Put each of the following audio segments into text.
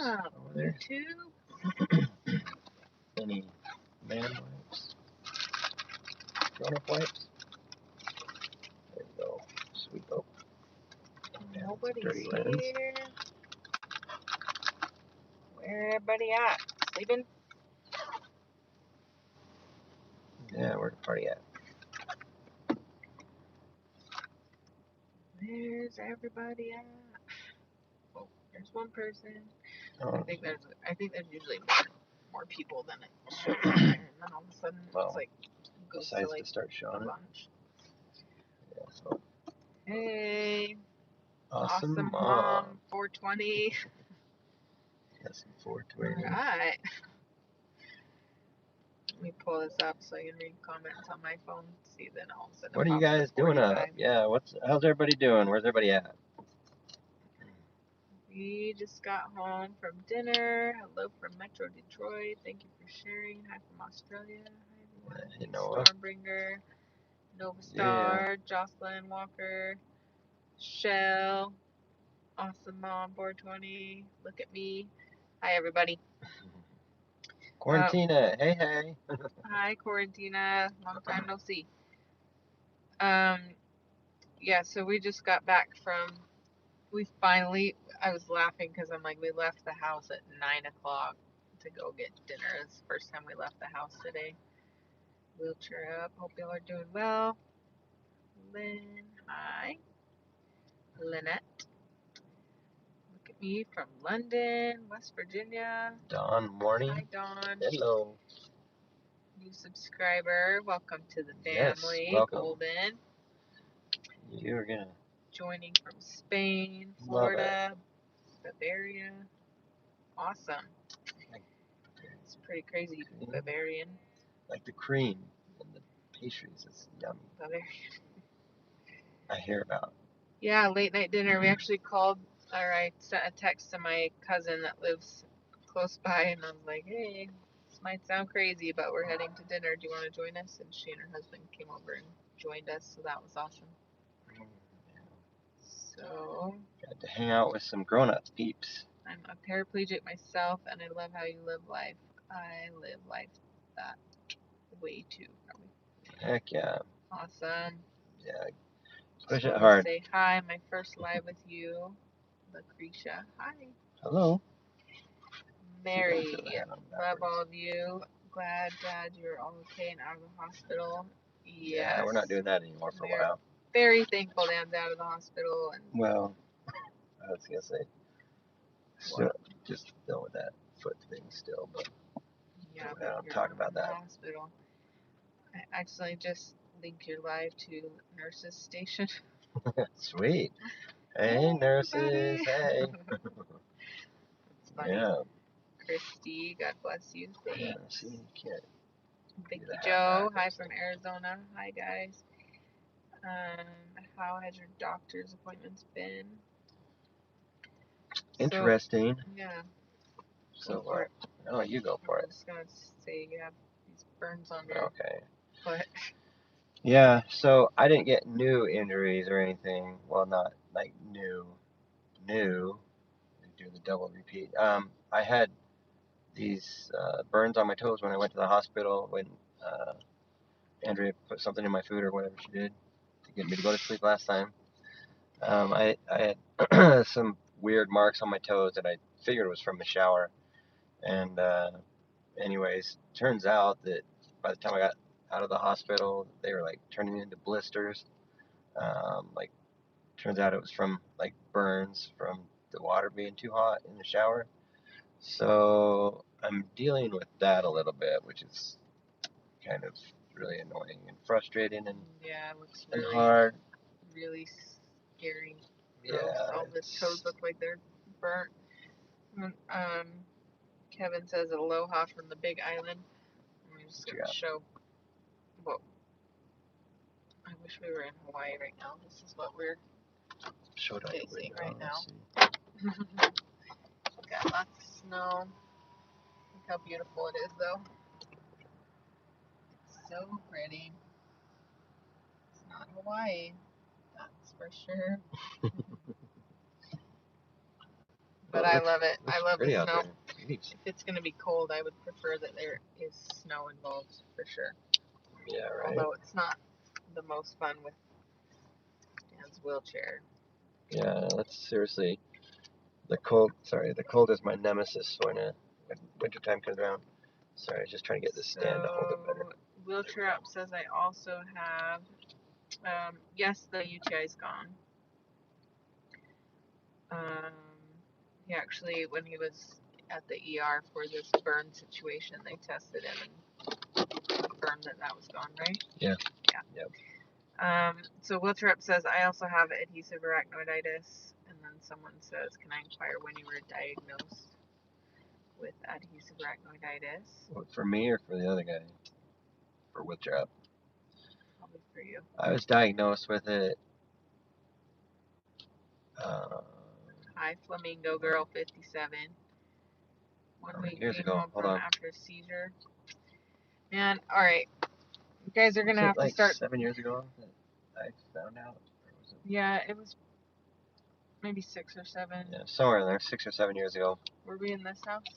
up, over there. YouTube? Any man wipes? Grown-up wipes? There we go. Sweep up. Nobody's Dirty lens. here. Where everybody at? Sleeping? Yeah, where the party at? Where's everybody at? Oh, there's one person. Oh, I think there's usually more people than it shows on there, and then all of a sudden well, it's like goes to decides like to start a showing it. bunch. Yeah, so Hey, awesome mom, 420. Yes, 420. Alright. Let me pull this up so I can read comments on my phone. See, then all of a sudden What are you guys doing up? Yeah, how's everybody doing? Where's everybody at? We just got home from dinner. Hello from Metro Detroit. Thank you for sharing. Hi from Australia. Hi everyone. You know, Stormbringer, Nova Star, Jocelyn Walker, Shell, Awesome Mom 420. Look at me. Hi everybody. Quarantina, hey. Hi Quarantina. Long time no see. Yeah, so we just got back from. I was laughing because I'm like, we left the house at 9 o'clock to go get dinner. It's the first time we left the house today. Wheelchair up. Hope y'all are doing well. Lynn, hi. Lynette. Look at me from London, West Virginia. Dawn, morning. Hi, Dawn. Hello. New subscriber. Welcome to the family. Yes, welcome. Golden. You're gonna. Joining from Spain, Florida, Bavaria. Awesome. It's pretty crazy. Bavarian. Like the cream and the pastries. It's yummy. Bavarian. I hear about. Yeah, late night dinner. We actually called, or I sent a text to my cousin that lives close by, and I was like, hey, this might sound crazy, but we're heading to dinner. Do you want to join us? And she and her husband came over and joined us, so that was awesome. So. Got to hang out with some grown-up peeps. I'm a paraplegic myself, and I love how you live life. I live life that way too, probably. Heck yeah. Awesome. Yeah. Push it hard. Say hi, my first live with you, Lucretia. Hi. Hello. Mary, love all of you. Glad, Dad, you're all okay and out of the hospital. Yes. Yeah, we're not doing that anymore for a while. Very thankful Dad's out of the hospital. And well, I was gonna say, so just deal with that foot thing still, but yeah, I don't talk about that. Hospital. I accidentally just linked your live to nurses station. Sweet. Hey, nurses. Hey. It's funny. Yeah. Christy, God bless you. Thanks. Yeah, see, you can't. Vicky Joe, hi from Arizona. Hi guys. How has your doctor's appointments been? Interesting. So, yeah. So what? Oh, you go for it. I was gonna say you have these burns on your foot. Yeah, so I didn't get new injuries or anything. Well, not like new. Do the double repeat. I had these burns on my toes when I went to the hospital when Andrea put something in my food or whatever she did to get me to go to sleep last time. I had some weird marks on my toes that I figured was from the shower. And anyways, turns out that by the time I got out of the hospital, they were like turning into blisters. Like, turns out it was from like burns from the water being too hot in the shower. So I'm dealing with that a little bit, which is kind of really annoying and frustrating and it looks really hard. Really scary. Yeah. All the toes look like they're burnt. Kevin says aloha from the Big Island. I'm just gonna show. Well, I wish we were in Hawaii right now. This is what we're facing right now. Got lots of snow. Look how beautiful it is, though. It's so pretty. It's not Hawaii, that's for sure. But I love it. I love the pretty out snow. there. Jeez. If it's going to be cold, I would prefer that there is snow involved for sure. Yeah, right. Although it's not the most fun with Dan's wheelchair. Yeah, that's seriously the cold. Sorry, the cold is my nemesis when wintertime comes around. Sorry, I was just trying to get this stand to hold it better. Wheelchair Up says I also have. Yes, the UTI's gone. He actually, when he was at the ER for this burn situation, they tested him and confirmed that that was gone, right? Yeah. Yeah. Yep. So Wheelchair Up says, I also have adhesive arachnoiditis. And then someone says, can I inquire when you were diagnosed with adhesive arachnoiditis? What, for me or for the other guy? For wheelchair up. Probably for you. I was diagnosed with it. Hi, Flamingo Girl 57. 1 week years came ago. home Hold from on. after a seizure. Man, all right. You guys are going to have like to start. 7 years ago that I found out? Or was it... Yeah, it was maybe 6 or 7. Yeah, somewhere in there, 6 or 7 years ago. Were we in this house?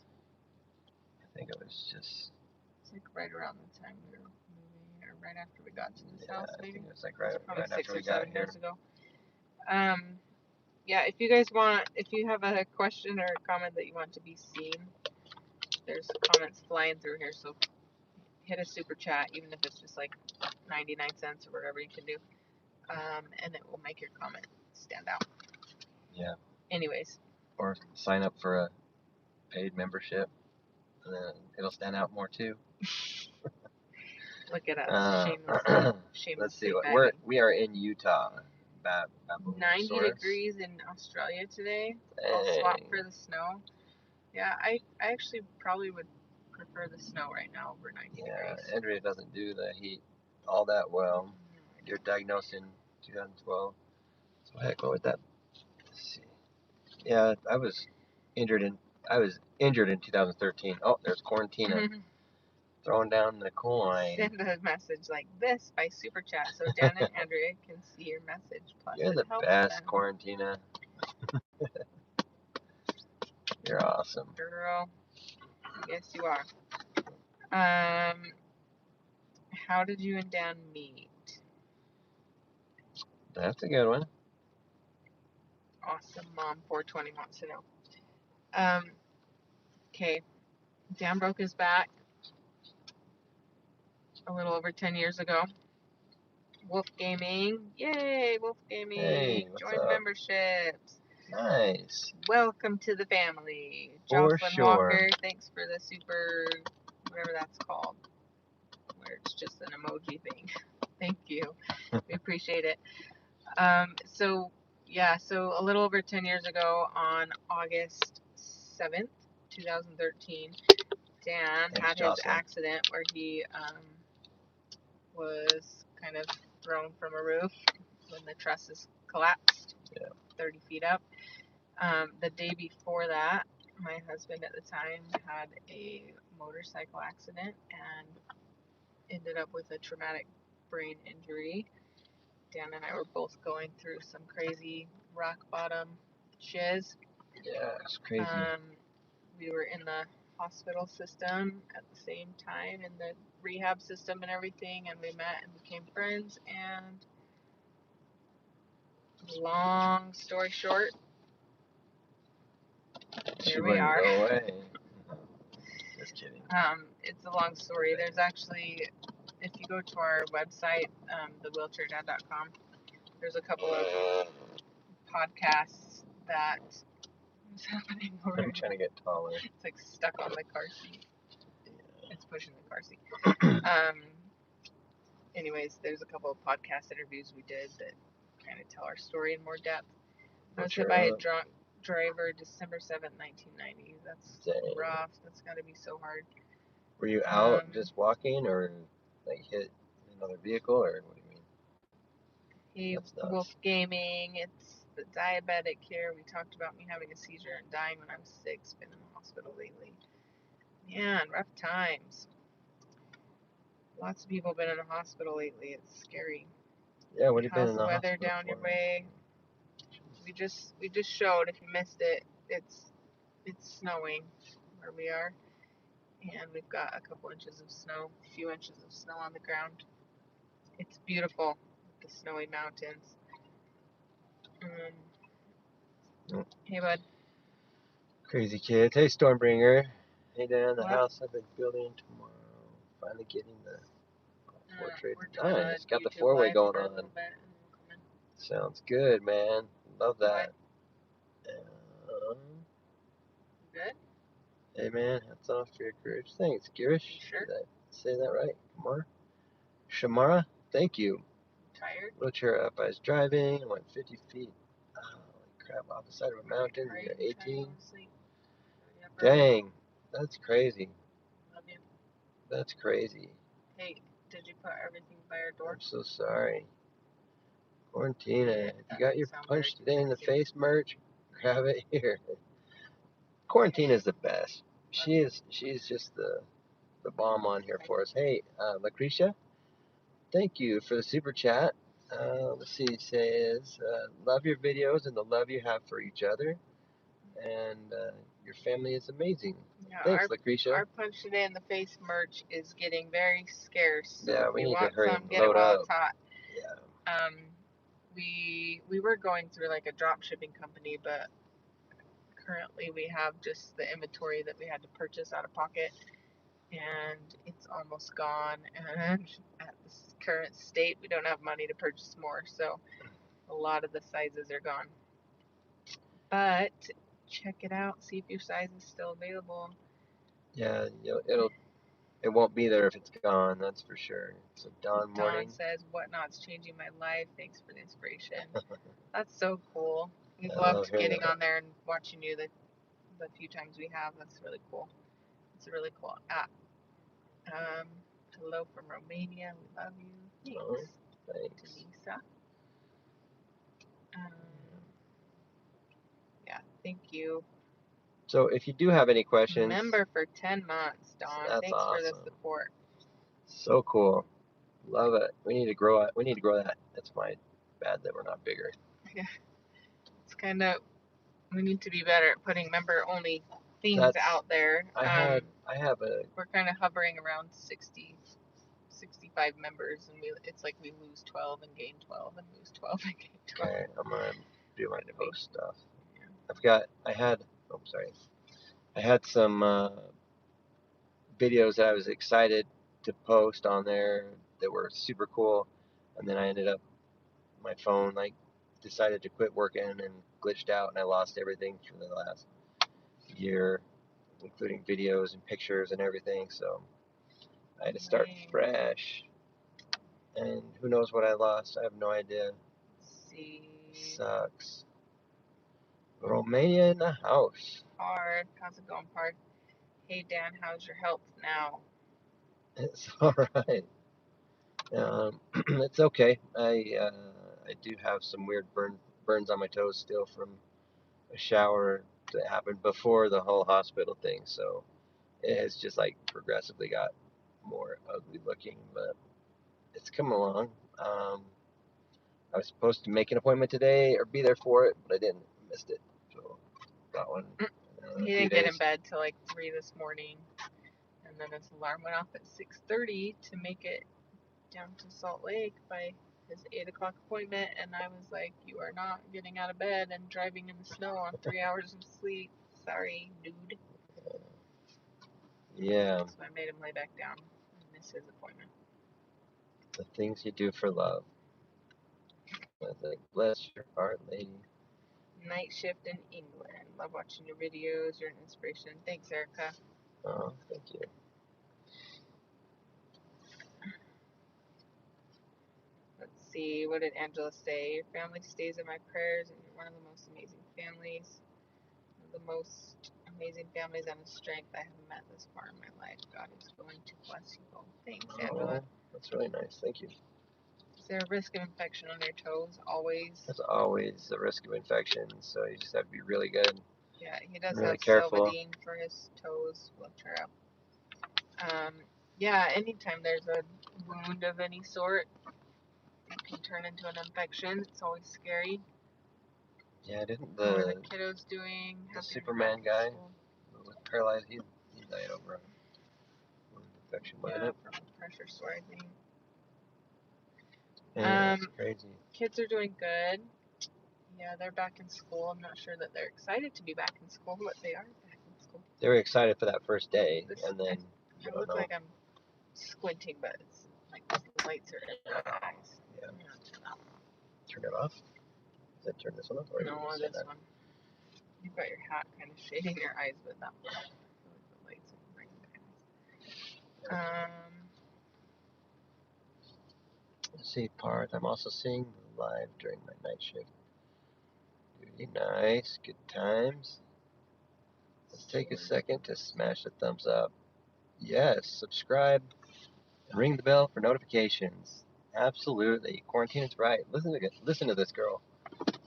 I think it was just. It's like right around the time we were moving, or right after we got to this Yeah, house, I maybe. think it was like right Probably after 6 we or got 7 here. years ago. Yeah, if you guys want, if you have a question or a comment that you want to be seen, there's comments flying through here, so hit a super chat, even if it's just like 99 cents or whatever you can do, and it will make your comment stand out. Yeah. Anyways. Or sign up for a paid membership, and then it'll stand out more too. Look at us, shamelessly. Let's see. We are in Utah. 90 degrees in Australia today. I'll swap for the snow. Yeah, I actually probably would prefer the snow right now over 90 degrees. Yeah, Andrea doesn't do the heat all that well. You're diagnosed in 2012. So heck, what would that? Let's see. Yeah, I was injured in 2013. Oh, there's Quarantina throwing down the coin. Send a message like this by super chat so Dan and Andrea can see your message. Plus, you're the best, Quarantina. You're awesome, girl. Yes, you are. How did you and Dan meet? That's a good one. Awesome Mom 420 wants to know. Okay, Dan broke his back a little over 10 years ago. Wolf Gaming, yay! Wolf Gaming, hey, what's join up? Memberships. Nice. Welcome to the family. For Jocelyn sure. Walker, thanks for the super, whatever that's called, where it's just an emoji thing. Thank you. We appreciate it. So a little over 10 years ago on August 7th, 2013, Dan had his accident where he was kind of thrown from a roof when the trusses collapsed 30 feet up. The day before that, my husband at the time had a motorcycle accident and ended up with a traumatic brain injury. Dan and I were both going through some crazy rock bottom shiz. Yeah, it's crazy. We were in the hospital system at the same time, in the rehab system and everything, and we met and became friends. And long story short, here we are. Go away. Just kidding. It's a long story. There's actually, if you go to our website, thewheelchairdad.com, there's a couple of podcasts that. What's happening over here? I'm trying to get taller. It's like stuck on the car seat. Yeah. It's pushing the car seat. Anyways, there's a couple of podcast interviews we did that kind of tell our story in more depth. I was hit by a drunk driver December 7th, 1990. That's rough. That's got to be so hard. Were you out just walking, or like hit another vehicle, or what do you mean? Wolf Gaming. It's the diabetic here. We talked about me having a seizure and dying when I was 6. Been in the hospital lately. Man, rough times. Lots of people have been in the hospital lately. It's scary. Yeah, what have you been in the weather hospital down for? Your way? We just showed. If you missed it, it's It's snowing where we are, and we've got a couple inches of snow, a few inches of snow on the ground. It's beautiful, the snowy mountains. Hey, bud. Crazy kids. Hey, Stormbringer. Hey, Dan, the What? house I've been building tomorrow. Finally getting the portrait. We're doing Nice. a Got the YouTube four-way live going for a on. little bit. Sounds good, man. Love that. Good? Hey, man. Hats off for your courage. Thanks, Girish. You sure? Did I say that right? Shamara? Thank you. Tired? Wheelchair up. I was driving. Went 50 feet. Holy crap. Off the side of a mountain. Are you 18. early? Dang. That's crazy. Love you. That's crazy. Hey, did you put everything by our door? I'm so sorry. Quarantina, Yeah, if you that got might your sound punch very today in the confusing. face merch, grab it here. Quarantine is the best. She's just the bomb on here for us. Hey, Lucretia, thank you for the super chat. Let's see, it says, love your videos and the love you have for each other. And your family is amazing. Yeah, Thanks, Lucretia. our punch today in the face merch is getting very scarce. So Yeah, if we you need want to hurry some, and get it load while up. it's hot. Yeah. We were going through like a drop shipping company, but currently we have just the inventory that we had to purchase out of pocket, and it's almost gone. And at this current state, we don't have money to purchase more, so a lot of the sizes are gone. But check it out, see if your size is still available. Yeah, it won't be there if it's gone, that's for sure. So Dawn Morning. Dawn says, "Whatnot's changing my life. Thanks for the inspiration." That's so cool. We've I loved love getting that. on there and watching you the few times we have. That's really cool. It's a really cool app. Hello from Romania. We love you. Thanks. Oh, thanks. Denisa. Yeah, thank you. So if you do have any questions, Member for 10 months, Dawn. that's Thanks awesome. for the support. So cool. Love it. We need to grow it. We need to grow that. That's my bad that we're not bigger. Yeah. It's kind of, we need to be better at putting member only things out there. I have a. We're kind of hovering around 60, 65 members, and it's like we lose 12 and gain 12 and lose 12 and gain 12. Okay, I'm gonna do my post stuff. Yeah. I had some videos that I was excited to post on there that were super cool, and then I ended up my phone like decided to quit working and glitched out, and I lost everything for the last year, including videos and pictures and everything. So I had to start fresh, and who knows what I lost? I have no idea. See. Sucks. Romania in the house. Hard. How's it going, Pard? Hey, Dan, how's your health now? It's all right. It's okay. I do have some weird burns on my toes still from a shower that happened before the whole hospital thing. So it has just like progressively got more ugly looking, but it's coming along. I was supposed to make an appointment today or be there for it, but I didn't. Missed it. So got one. He didn't get in bed till like 3 this morning, and then his alarm went off at 6:30 to make it down to Salt Lake by his 8 o'clock appointment, and I was like, "You are not getting out of bed and driving in the snow on 3 hours of sleep. Sorry, dude." Yeah. So I made him lay back down and miss his appointment. The things you do for love. I was like, bless your heart, lady. Night shift in England. Love watching your videos. You're an inspiration. Thanks, Erica. Oh, thank you. Let's see. What did Angela say? Your family stays in my prayers, and you're one of the most amazing families. One of the most amazing families and a strength I have met this far in my life. God is going to bless you all. Thanks, Angela. That's really nice. Thank you. Is there a risk of infection on your toes? Always. There's always a risk of infection, so you just have to be really good. Yeah, he does really have careful. Silvadine for his toes. We'll try out. Yeah, anytime there's a wound of any sort, it can turn into an infection. It's always scary. Yeah, didn't How are the kiddos doing? the Superman guy paralyzed. He died over a wound infection, wasn't it? From a pressure sore, I think. It's crazy. Kids are doing good. Yeah, they're back in school. I'm not sure that they're excited to be back in school, but they are back in school. They were excited for that first day, and then I look like I'm squinting, but it's like the lights are in my eyes. Yeah. Turn it off. Does that turn this one off? Or no, this one. You've got your hat kind of shading your eyes, but that one. I feel like the lights are right in my eyes. Let's see, Parth. I'm also seeing live during my night shift. Really nice. Good times. Let's take a second to smash the thumbs up. Yes, subscribe and ring the bell for notifications. Absolutely. Quarantina's right. Listen to this girl.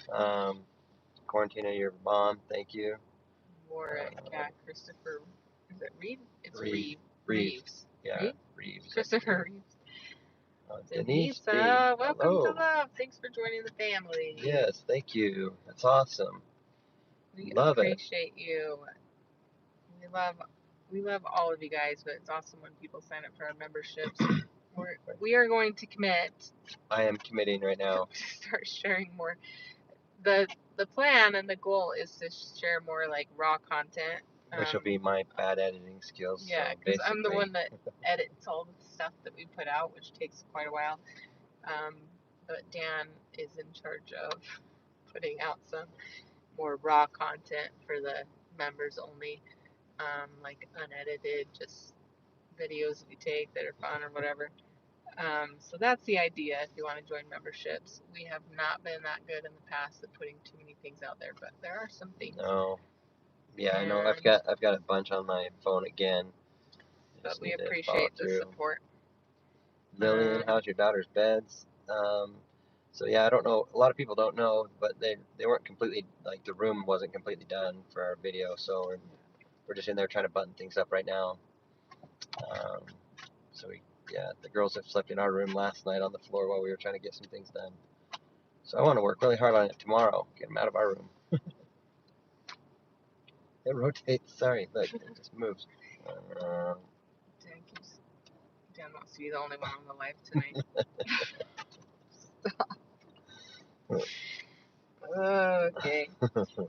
Quarantina, you're a bomb. Thank you. Christopher. Is it Reed? It's Reeves. Yeah, Reeves. Christopher Reeves. Denise, welcome hello. to love. Thanks for joining the family. Yes, thank you. That's awesome. We love appreciate you. We love all of you guys, but it's awesome when people sign up for our memberships. We are going to commit. I am committing right now. To start sharing more. The plan and the goal is to share more like raw content. Which will be my bad editing skills. Yeah, because so I'm the one that edits all the stuff that we put out, which takes quite a while. But Dan is in charge of putting out some more raw content for the members only, like unedited, just videos we take that are fun or whatever. So that's the idea. If you want to join memberships, we have not been that good in the past at putting too many things out there, but there are some things. No. Yeah, I know. I've got a bunch on my phone again. But we appreciate the support. Lillian, how's your daughter's beds? So yeah, I don't know. A lot of people don't know, but they weren't completely, like, the room wasn't completely done for our video, so we're just in there trying to button things up right now. So the girls have slept in our room last night on the floor while we were trying to get some things done. So I want to work really hard on it tomorrow. Get them out of our room. It rotates. Sorry, look, it just moves. Dan wants to be the only one on the live tonight. Stop. Okay.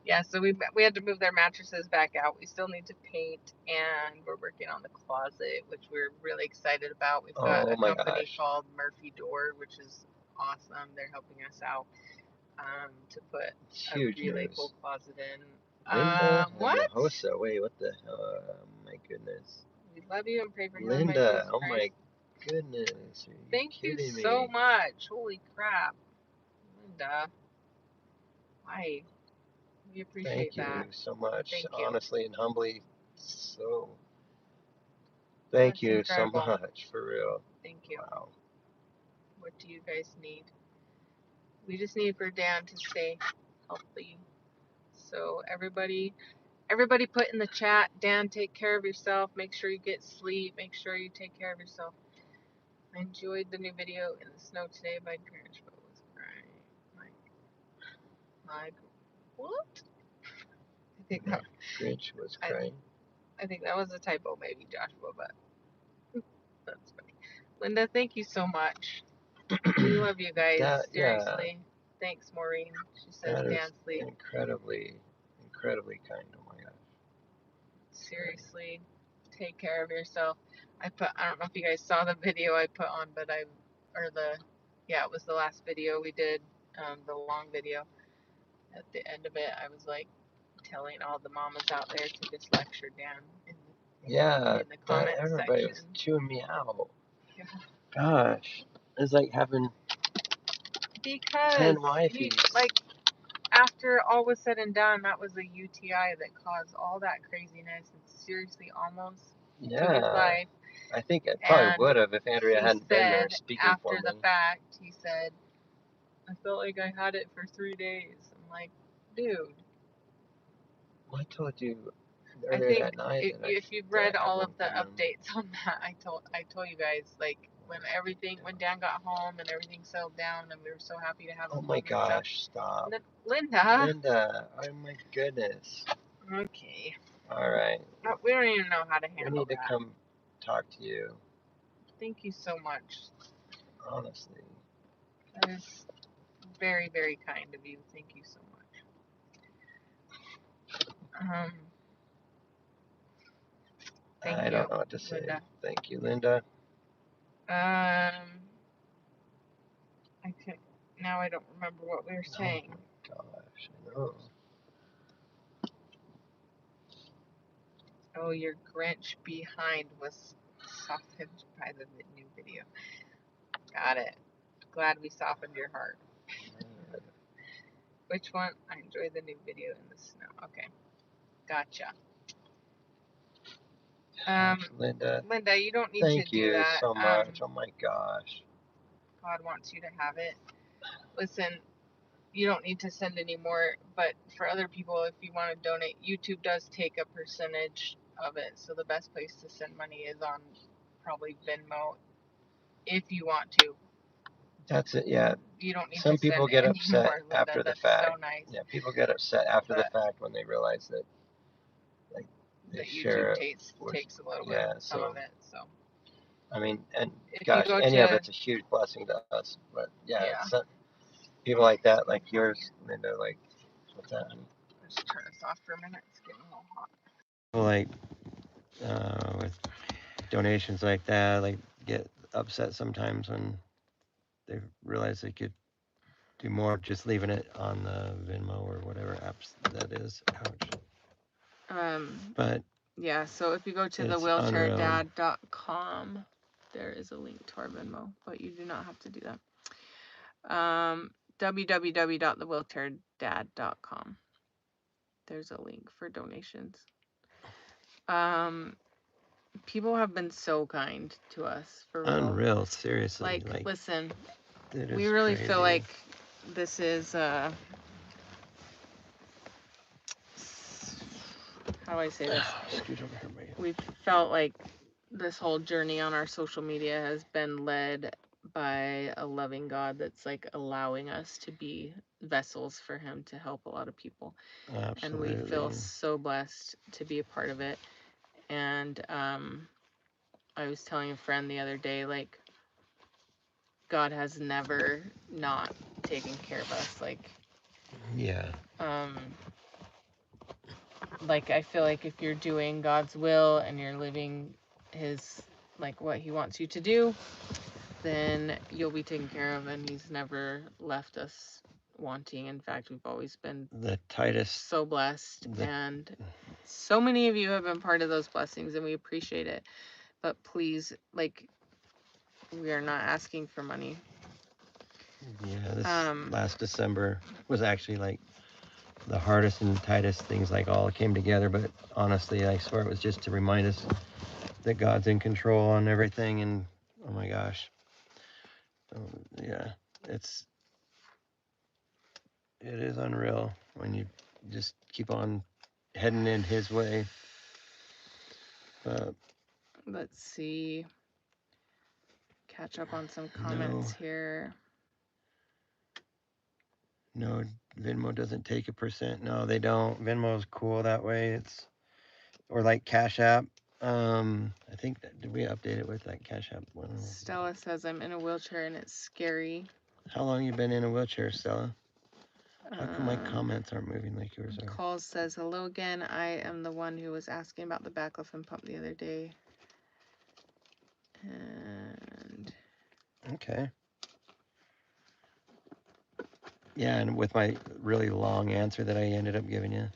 Yeah, so we had to move their mattresses back out. We still need to paint, and we're working on the closet, which we're really excited about. We've got a company called Murphy Door, which is awesome. They're helping us out to put a really cool closet in. Linda, what? Hosa. Wait, what the hell? Oh my goodness. We love you and pray for Linda, oh my goodness. Thank you so much. Holy crap. Linda. Hi. We appreciate that. Thank you so much. Honestly and humbly. So, thank you so much, for real. Thank you. Wow. What do you guys need? We just need for Dan to stay healthy. So everybody put in the chat, Dan, take care of yourself. Make sure you get sleep. Make sure you take care of yourself. I enjoyed the new video in the snow today by Grinch, but was crying. Like what? I think that Grinch was crying. I think that was a typo, maybe, Joshua, but that's funny. Linda, thank you so much. We love you guys. Seriously. Yeah. Thanks, Maureen. She says Dan sleep. Incredibly kind. Oh my gosh. Seriously, take care of yourself. I don't know if you guys saw the video I put on, but it was the last video we did, the long video. At the end of it, I was like telling all the mamas out there to just lecture Dan in the comment everybody section. was chewing me out. Yeah. Gosh, it's like having 10 wifeys. After all was said and done, that was a UTI that caused all that craziness and seriously almost took his life. I think it probably would have if Andrea hadn't been there speaking for me. After the fact, he said, I felt like I had it for 3 days. I'm like, dude. Well, I told you I think if you've read all of the updates on that, I told you guys, like, when Dan got home and everything settled down and we were so happy to have him home. Oh my gosh, stop. Linda. Linda, oh my goodness. Okay. All right. Oh, we don't even know how to We handle need to that. come talk to you. Thank you so much. Honestly. That is very, very kind of you. Thank you so much. Thank I you, don't know what to say. Linda. Thank you, Linda. I can now I don't remember what we were saying. Oh my gosh, I know. Oh, your Grinch behind was softened by the new video. Got it. Glad we softened your heart. Which one? I enjoy the new video in the snow. Okay. Gotcha. Linda, Linda, you don't need to thank do you that. so much. Oh my gosh. God wants you to have it. Listen, you don't need to send any more, but for other people, if you want to donate, YouTube does take a percentage of it. So the best place to send money is on probably Venmo if you want to. That's it, yeah. You don't need Some to people send get any upset more, Linda. after the That's fact. so nice. Yeah, people get upset after the But fact when they realize that, like, they that share YouTube it. takes a little Yeah, bit, some of it. So I mean, and if you gosh, go any of to it's a huge blessing to us. But yeah, yeah, it's people like that, like yours, Linda, like, what's that? just turn this off for a minute. It's getting a little hot. Like, with donations like that, like, get upset sometimes when they realize they could do more just leaving it on the Venmo or whatever apps that is. Ouch. But Yeah, so if you go to it's thewheelchairdad.com, there is a link to our Venmo, but you do not have to do that. www.thewheelchairdad.com. There's a link for donations. People have been so kind to us, for real. unreal, seriously. Like listen, it we is really crazy. feel like this is how do I say this? Scoot over here, Megan. We felt like this whole journey on our social media has been led by a loving God that's like allowing us to be vessels for him to help a lot of people. Absolutely. And we feel so blessed to be a part of it. And I was telling a friend the other day, like, God has never not taken care of us. Like, yeah. Like, I feel like if you're doing God's will and you're living his, like, what he wants you to do, then you'll be taken care of, and he's never left us wanting. In fact, we've always been the tightest, so blessed, and so many of you have been part of those blessings, and we appreciate it. But please, like, we are not asking for money. Yeah, this last December was actually like the hardest and tightest things, like, all came together. But honestly, I swear it was just to remind us that God's in control on everything. And oh my gosh, yeah, it is unreal when you just keep on heading in his way. Let's see. Catch up on some comments here. No, Venmo doesn't take a percent. No, they don't. Venmo's cool that way. It's, or like Cash App. I think did we update it with that Cash App one? Stella says I'm in a wheelchair and it's scary. How long you been in a wheelchair, Stella? How come my comments aren't moving like yours are? Call says hello again. I am the one who was asking about the baclofen pump the other day. And okay. Yeah, and with my really long answer that I ended up giving you.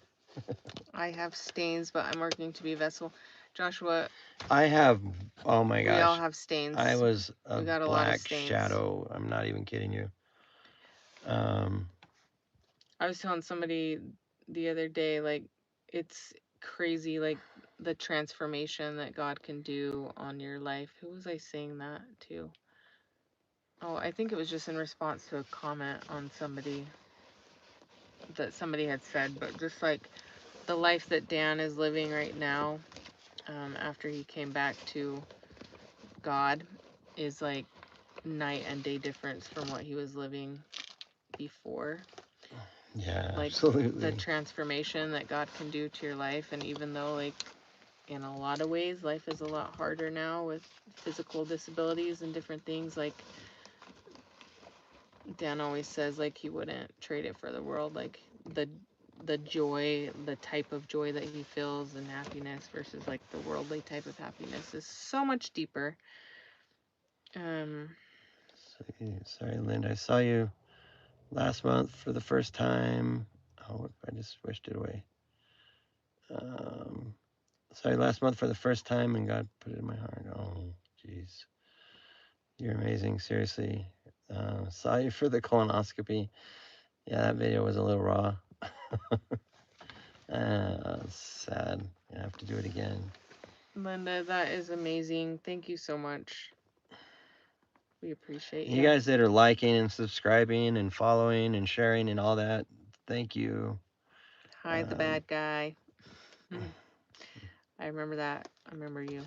I have stains, but I'm working to be a vessel. Joshua, I have, oh my gosh. We all have stains. I was We got a lot of black stains. shadow. I'm not even kidding you. I was telling somebody the other day, like, it's crazy, like, the transformation that God can do on your life. Who was I saying that to? Oh, I think it was just in response to a comment on somebody that somebody had said, but just like the life that Dan is living right now, after he came back to God, is like night and day difference from what he was living before. Yeah, like absolutely. the transformation that God can do to your life. And even though, like, in a lot of ways, life is a lot harder now with physical disabilities and different things, like Dan always says, like, he wouldn't trade it for the world. Like, the joy, the type of joy that he feels and happiness versus like the worldly type of happiness is so much deeper. Sorry, Linda. I saw you last month for the first time. Oh, I just wished it away. Sorry, last month for the first time, and God put it in my heart. Oh, jeez. You're amazing, seriously. Saw you for the colonoscopy. Yeah, that video was a little raw. Sad. I have to do it again. Linda, that is amazing. Thank you so much. We appreciate you. You guys that are liking and subscribing and following and sharing and all that, thank you. Hi, the bad guy. I remember that. I remember you.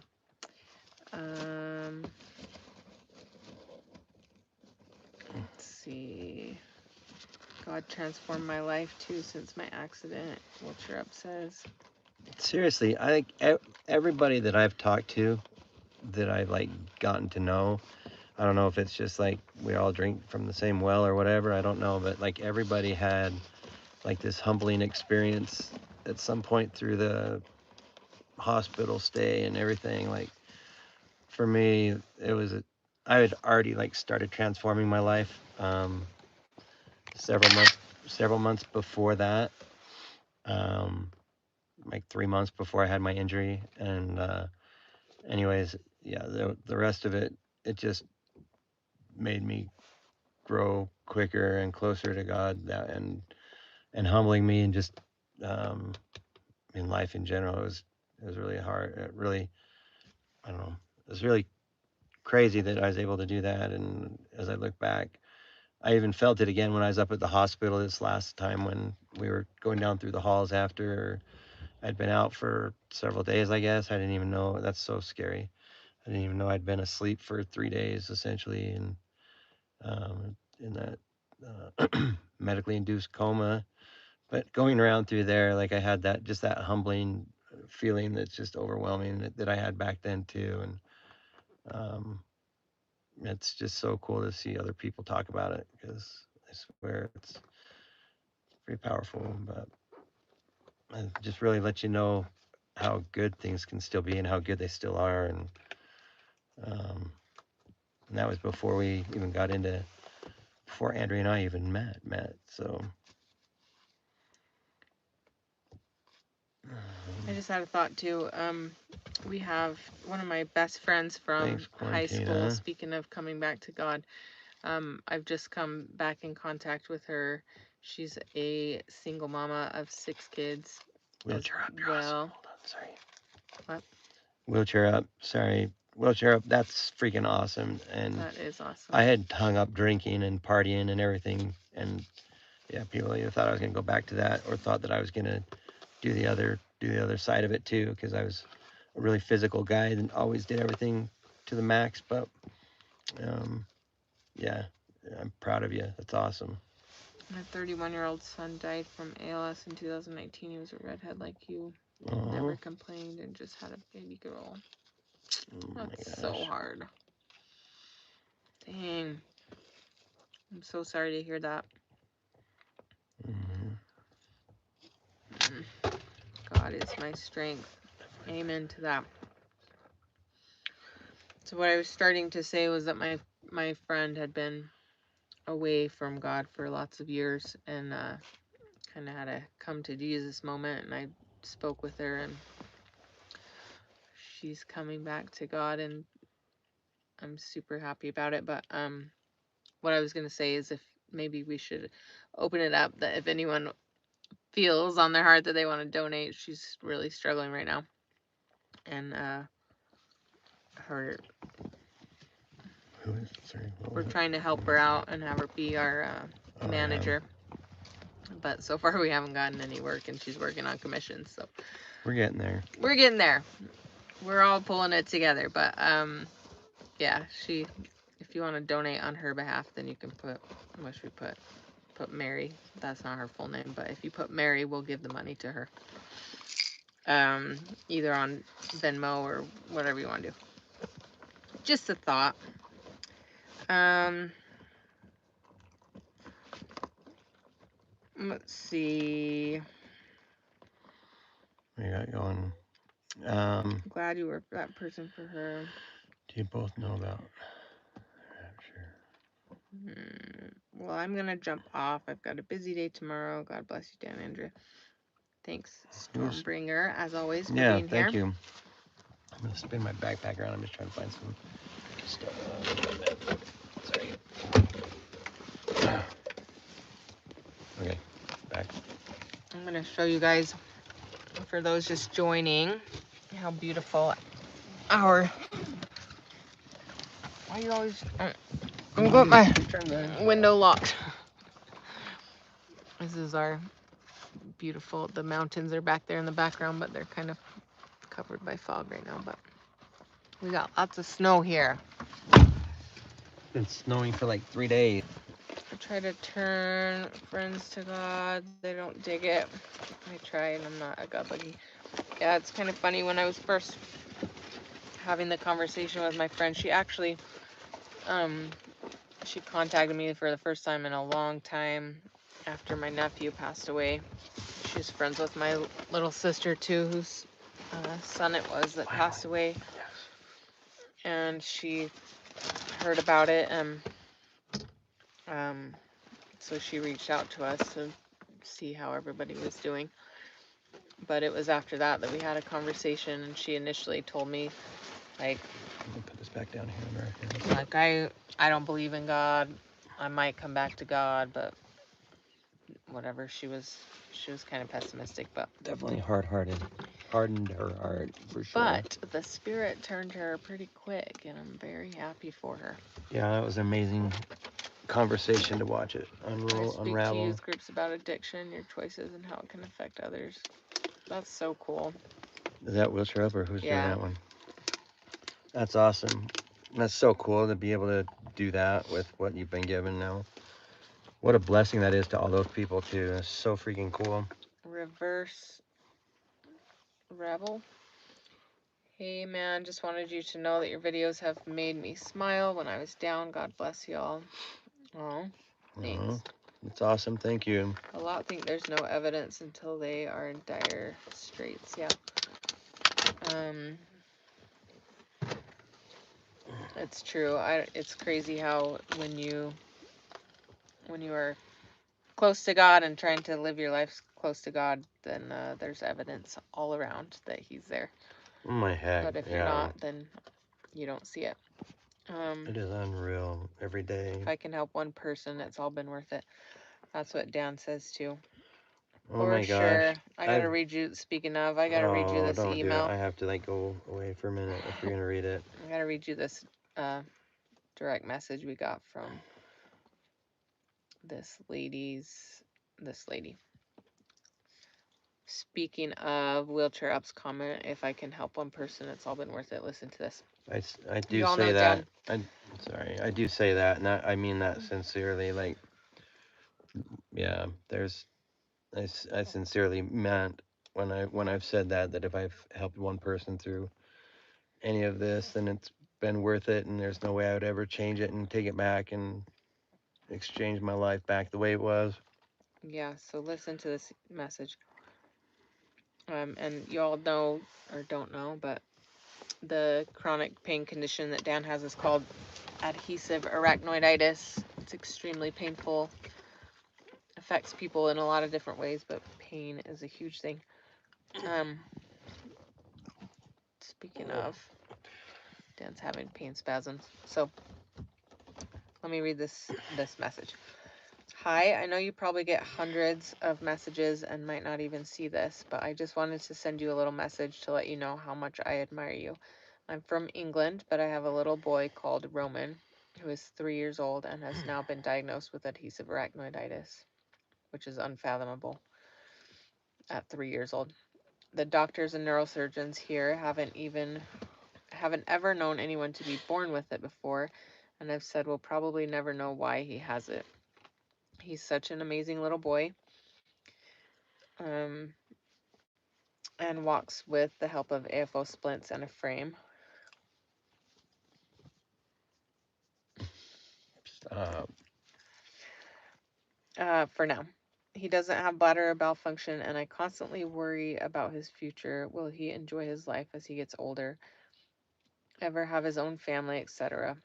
Let's see. God transformed my life too since my accident. Wilcher Up says. Seriously, I think everybody that I've talked to, that I've like gotten to know, I don't know if it's just like we all drink from the same well or whatever, I don't know, but like everybody had like this humbling experience at some point through the hospital stay and everything. Like for me, it was I had already like started transforming my life several months before that, like 3 months before I had my injury. And anyways, yeah, the rest of it, it just made me grow quicker and closer to God, and humbling me, and just in life in general. It was really hard. It really, I don't know. It was really crazy that I was able to do that. And as I look back, I even felt it again when I was up at the hospital this last time when we were going down through the halls after I'd been out for several days, I guess. I didn't even know. That's so scary. I didn't even know I'd been asleep for 3 days essentially, and in that medically induced coma. But going around through there, like I had that humbling feeling that's just overwhelming that I had back then too. And it's just so cool to see other people talk about it, because I swear it's pretty powerful. But it just really let you know how good things can still be and how good they still are. And that was before we even got into, before Andrea and I even met. So I just had a thought too. We have one of my best friends from high school. Speaking of coming back to God, I've just come back in contact with her. She's a single mama of 6 kids. Wheelchair up. Well, awesome. Hold on, sorry. What? Wheelchair up. Sorry. Wheelchair up. That's freaking awesome. And that is awesome. I had hung up drinking and partying and everything. And yeah, people either thought I was going to go back to that or thought that I was going to do the other side of it too, because I was a really physical guy and always did everything to the max. But yeah, I'm proud of you. That's awesome. My 31-year-old son died from ALS in 2019. He was a redhead like you. Aww. Never complained and just had a baby girl. That's so hard. Dang. I'm so sorry to hear that. God is my strength. Amen to that. So what I was starting to say was that my friend had been away from God for lots of years and kind of had a come to Jesus moment, and I spoke with her, and she's coming back to God, and I'm super happy about it. But what I was going to say is, if maybe we should open it up, that if anyone feels on their heart that they want to donate, she's really struggling right now, and we're trying to help her out and have her be our manager. But so far we haven't gotten any work, and she's working on commissions, so we're getting there. We're all pulling it together. But yeah, if you want to donate on her behalf, then you can put put Mary. That's not her full name, but if you put Mary, we'll give the money to her. Either on Venmo or whatever you want to do. Just a thought. Let's see. What you got going? Glad you were that person for her. Do you both know about rapture? Well, I'm gonna jump off. I've got a busy day tomorrow. God bless you, Dan and Andrea. Thanks, Stormbringer, as always, for being here. Yeah, thank you. I'm gonna spin my backpack around. I'm just trying to find some stuff. Sorry. Okay, back. I'm gonna show you guys, for those just joining, how beautiful our. Why you always? I'm got my window locked. This is our beautiful. The mountains are back there in the background, but they're kind of covered by fog right now. But we got lots of snow here. It's been snowing for like 3 days. I try to turn friends to God. They don't dig it. I try, and I'm not a God buggy. Yeah, it's kind of funny. When I was first having the conversation with my friend, she actually, she contacted me for the first time in a long time after my nephew passed away. She's friends with my little sister too, whose son it was that passed away. And she heard about it, and so she reached out to us to see how everybody was doing. But it was after that we had a conversation, and she initially told me, like, I'm gonna put this back down here. Like, I don't believe in God. I might come back to God, but whatever. She was kind of pessimistic, but definitely hard-hearted. Hardened her heart for sure. But the Spirit turned her pretty quick, and I'm very happy for her. Yeah, that was an amazing conversation to watch it unravel. I speak to youth groups about addiction, your choices, and how it can affect others. That's so cool. Is that Wheelchair Up, or who's doing that one? That's awesome. That's so cool to be able to do that with what you've been given now. What a blessing that is to all those people too. It's so freaking cool. Reverse Rebel. Hey man, just wanted you to know that your videos have made me smile when I was down. God bless y'all. Oh, thanks. It's awesome. Thank you. A lot think there's no evidence until they are in dire straits. Yeah. It's true. It's crazy how when you are close to God and trying to live your life close to God, then there's evidence all around that He's there. Oh my heck. But if you're not, then you don't see it. It is unreal every day. If I can help one person, it's all been worth it. That's what Dan says too. Oh my gosh. I gotta read you. Speaking of, I gotta read you this don't email. Do it. I have to like go away for a minute if you're gonna read it. I gotta read you this direct message we got from this lady. Speaking of Wheelchair Up's comment, if I can help one person, it's all been worth it. Listen to this. I do say that. I do say that, and I mean that sincerely. Like, yeah, I sincerely meant when I've said that if I've helped one person through any of this, then it's been worth it, and there's no way I would ever change it and take it back and exchange my life back the way it was. Yeah, so listen to this message. And you all know or don't know, but the chronic pain condition that Dan has is called adhesive arachnoiditis. It's extremely painful. Affects people in a lot of different ways, but pain is a huge thing. Speaking of, Dan's having pain spasms. So let me read this message. Hi, I know you probably get hundreds of messages and might not even see this, but I just wanted to send you a little message to let you know how much I admire you. I'm from England, but I have a little boy called Roman, who is 3 years old and has now been diagnosed with adhesive arachnoiditis, which is unfathomable at 3 years old. The doctors and neurosurgeons here haven't ever known anyone to be born with it before, and have said we'll probably never know why he has it. He's such an amazing little boy. Um, and walks with the help of AFO splints and a frame. Stop. For now. He doesn't have bladder or bowel function, and I constantly worry about his future. Will he enjoy his life as he gets older? Ever have his own family, etc.?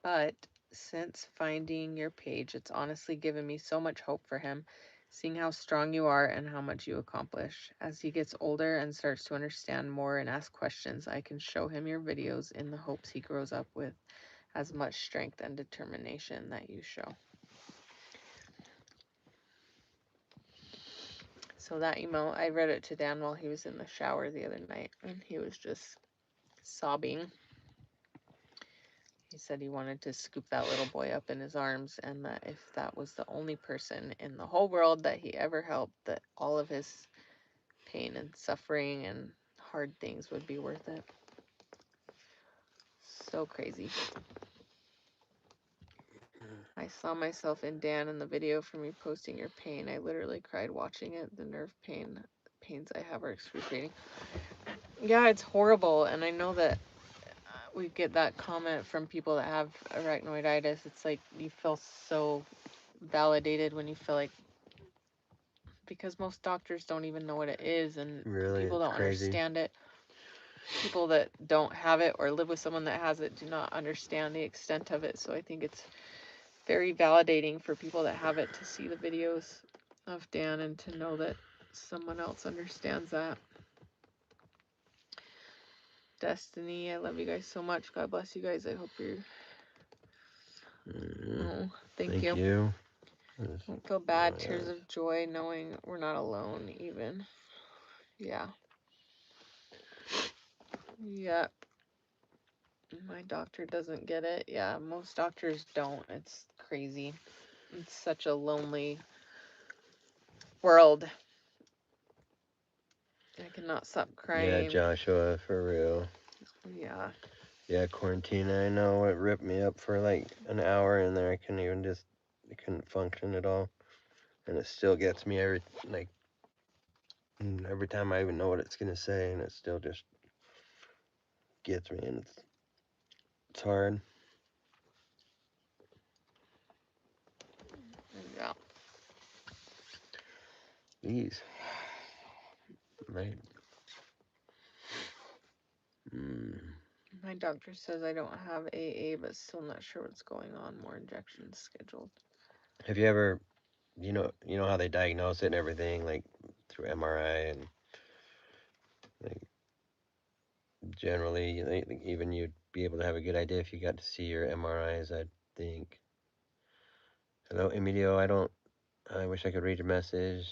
But since finding your page, it's honestly given me so much hope for him, seeing how strong you are and how much you accomplish. As he gets older and starts to understand more and ask questions, I can show him your videos in the hopes he grows up with as much strength and determination that you show. So that email, I read it to Dan while he was in the shower the other night, and he was just sobbing. He said he wanted to scoop that little boy up in his arms, and that if that was the only person in the whole world that he ever helped, that all of his pain and suffering and hard things would be worth it. So crazy. I saw myself in Dan in the video from you posting your pain. I literally cried watching it. The nerve pains I have are excruciating. Yeah, it's horrible, and I know that we get that comment from people that have arachnoiditis. It's like you feel so validated when you feel like, because most doctors don't even know what it is, and Really, people it's don't crazy. understand it. People that don't have it or live with someone that has it do not understand the extent of it. So I think it's very validating for people that have it to see the videos of Dan and to know that someone else understands that. Destiny, I love you guys so much. God bless you guys. I hope you're. Oh, thank you. Don't feel bad. Tears of joy knowing we're not alone, even. Yeah. Yep. My doctor doesn't get it. Yeah, most doctors don't. It's crazy. It's such a lonely world. I cannot stop crying. Yeah, Joshua, for real. Yeah. Yeah, quarantine, I know it ripped me up for like an hour in there. I couldn't function at all. And it still gets me every time I even know what it's gonna say, and it still just gets me, and it's hard. Yeah. Jeez. Right. Mm. My doctor says I don't have AA, but still not sure what's going on. More injections scheduled. Have you ever, you know how they diagnose it and everything, like through MRI and like generally, like, even you'd be able to have a good idea if you got to see your MRIs, I think. Hello, Emilio. I wish I could read your message.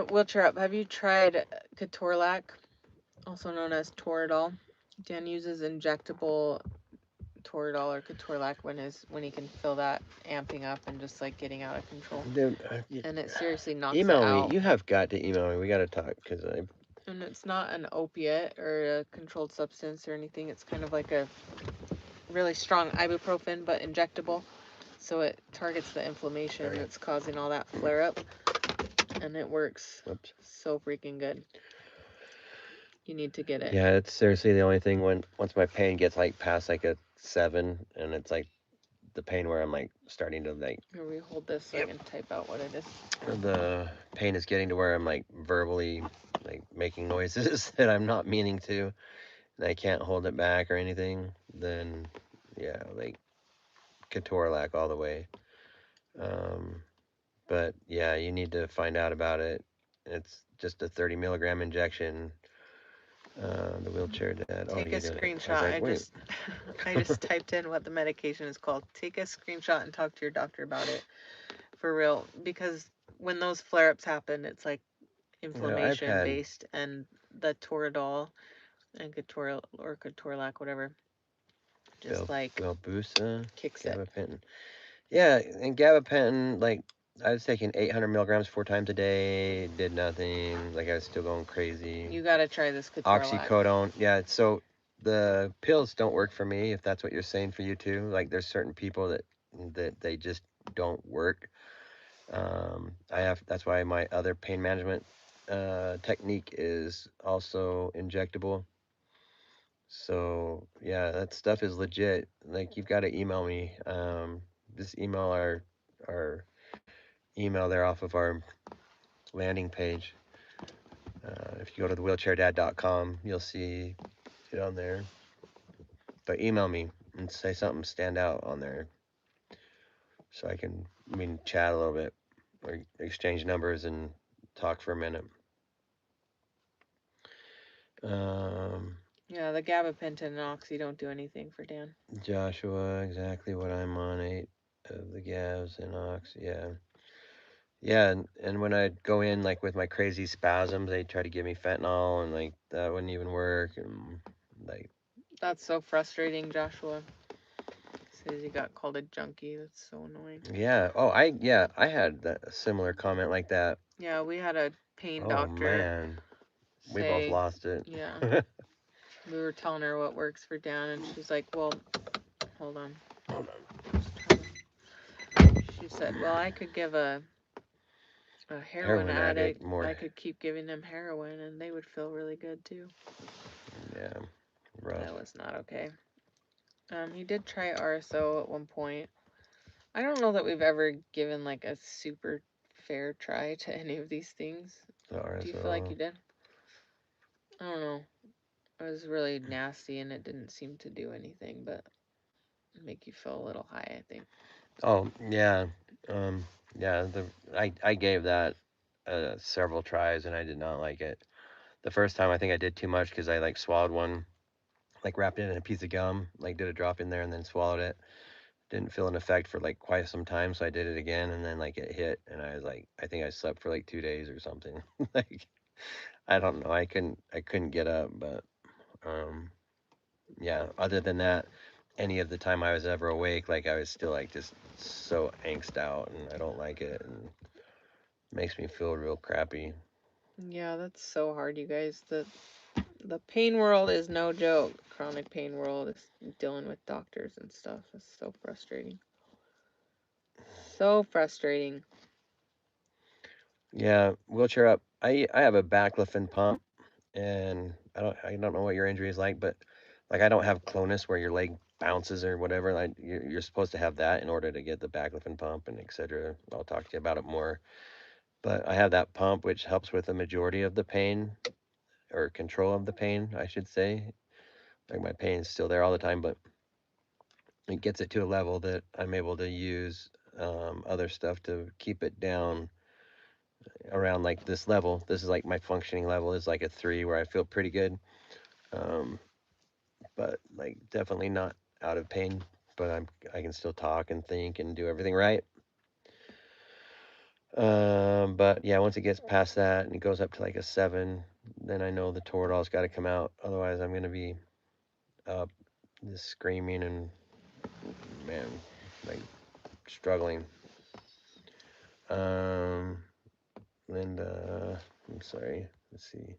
Wheelchair up. Have you tried Ketorolac, also known as Toradol? Dan uses injectable Toradol or Ketorolac when he can feel that amping up and just like getting out of control. Dude, And it seriously knocks email it me. out. You have got to email me. We got to talk because And it's not an opiate or a controlled substance or anything. It's kind of like a really strong ibuprofen, but injectable. So it targets the inflammation that's causing all that flare up. And it works so freaking good. You need to get it. Yeah, it's seriously the only thing once my pain gets like past like a 7, and it's like the pain where I'm like starting to like. Here, we hold this so I can type out what it is. The pain is getting to where I'm like verbally like making noises that I'm not meaning to, and I can't hold it back or anything. Then, yeah, like Ketorolac all the way. But yeah, you need to find out about it. It's just a 30 milligram injection. The wheelchair dad. Take a screenshot. I just typed in what the medication is called. Take a screenshot and talk to your doctor about it. For real, because when those flare-ups happen, it's like inflammation based, and the Toradol and Ketorolac, whatever, just Belbusa, kicks gabapentin. it. Yeah, and gabapentin, like I was taking 800 milligrams 4 times a day, did nothing. Like I was still going crazy. You gotta try this Ketorolac. Oxycodone. Yeah, so the pills don't work for me, if that's what you're saying for you too. Like there's certain people that they just don't work. I have That's why my other pain management technique is also injectable. So yeah, that stuff is legit. Like you've got to email me. Just email our email there off of our landing page. If you go to thewheelchairdad.com, you'll see it on there. But email me and say something stand out on there so I can, chat a little bit or exchange numbers and talk for a minute. Um, Yeah, the gabapentin and oxy don't do anything for Dan. Joshua, exactly what I'm on, 8 of the Gavs and Ox. Yeah. Yeah, and when I'd go in like with my crazy spasms, they'd try to give me fentanyl and like that wouldn't even work and like That's so frustrating, Joshua. Says he got called a junkie. That's so annoying. yeah. I had that similar comment like that. Yeah, we had a pain Oh doctor man, we both say, lost it. yeah, we were telling her what works for Dan, and she's like, well, hold on. Hold She said, well, I could give a heroin Heroin addict addict, more. I could keep giving them heroin and they would feel really good too. Yeah, rough. That was not okay. He did try RSO at one point. I don't know that we've ever given like a super fair try to any of these things. Sorry, Do you feel like so you did? I don't know. It was really nasty and it didn't seem to do anything but make you feel a little high, I think. oh yeah, um, yeah. I gave that several tries and I did not like it. The first time I think I did too much because I like swallowed one, like wrapped it in a piece of gum, like did a drop in there and then swallowed it. Didn't feel an effect for like quite some time, so I did it again and then like it hit and I was like, I think I slept for like 2 days or something. Like I don't know, I couldn't get up, but um, yeah. Other than that, any of the time I was ever awake, like I was still like just so angst out and I don't like it and makes me feel real crappy. Yeah, that's so hard, you guys. The pain world is no joke. Chronic pain world is dealing with doctors and stuff. It's so frustrating. So frustrating. Yeah, wheelchair up. I have a baclofen pump and I don't know what your injury is like, but like I don't have clonus where your leg bounces or whatever. Like you're supposed to have that in order to get the baclofen pump and etc. I'll talk to you about it more. But I have that pump which helps with the majority of the pain or control of the pain, I should say. Like my pain is still there all the time, but it gets it to a level that I'm able to use other stuff to keep it down around like this level. This is like my functioning level is like a 3 where I feel pretty good. Um, but like definitely not out of pain. But I can still talk and think and do everything right. But yeah, once it gets past that and it goes up to like a 7, then I know the Toradol's got to come out. Otherwise, I'm gonna be up just screaming and man, like struggling. Um, Linda, I'm sorry. Let's see.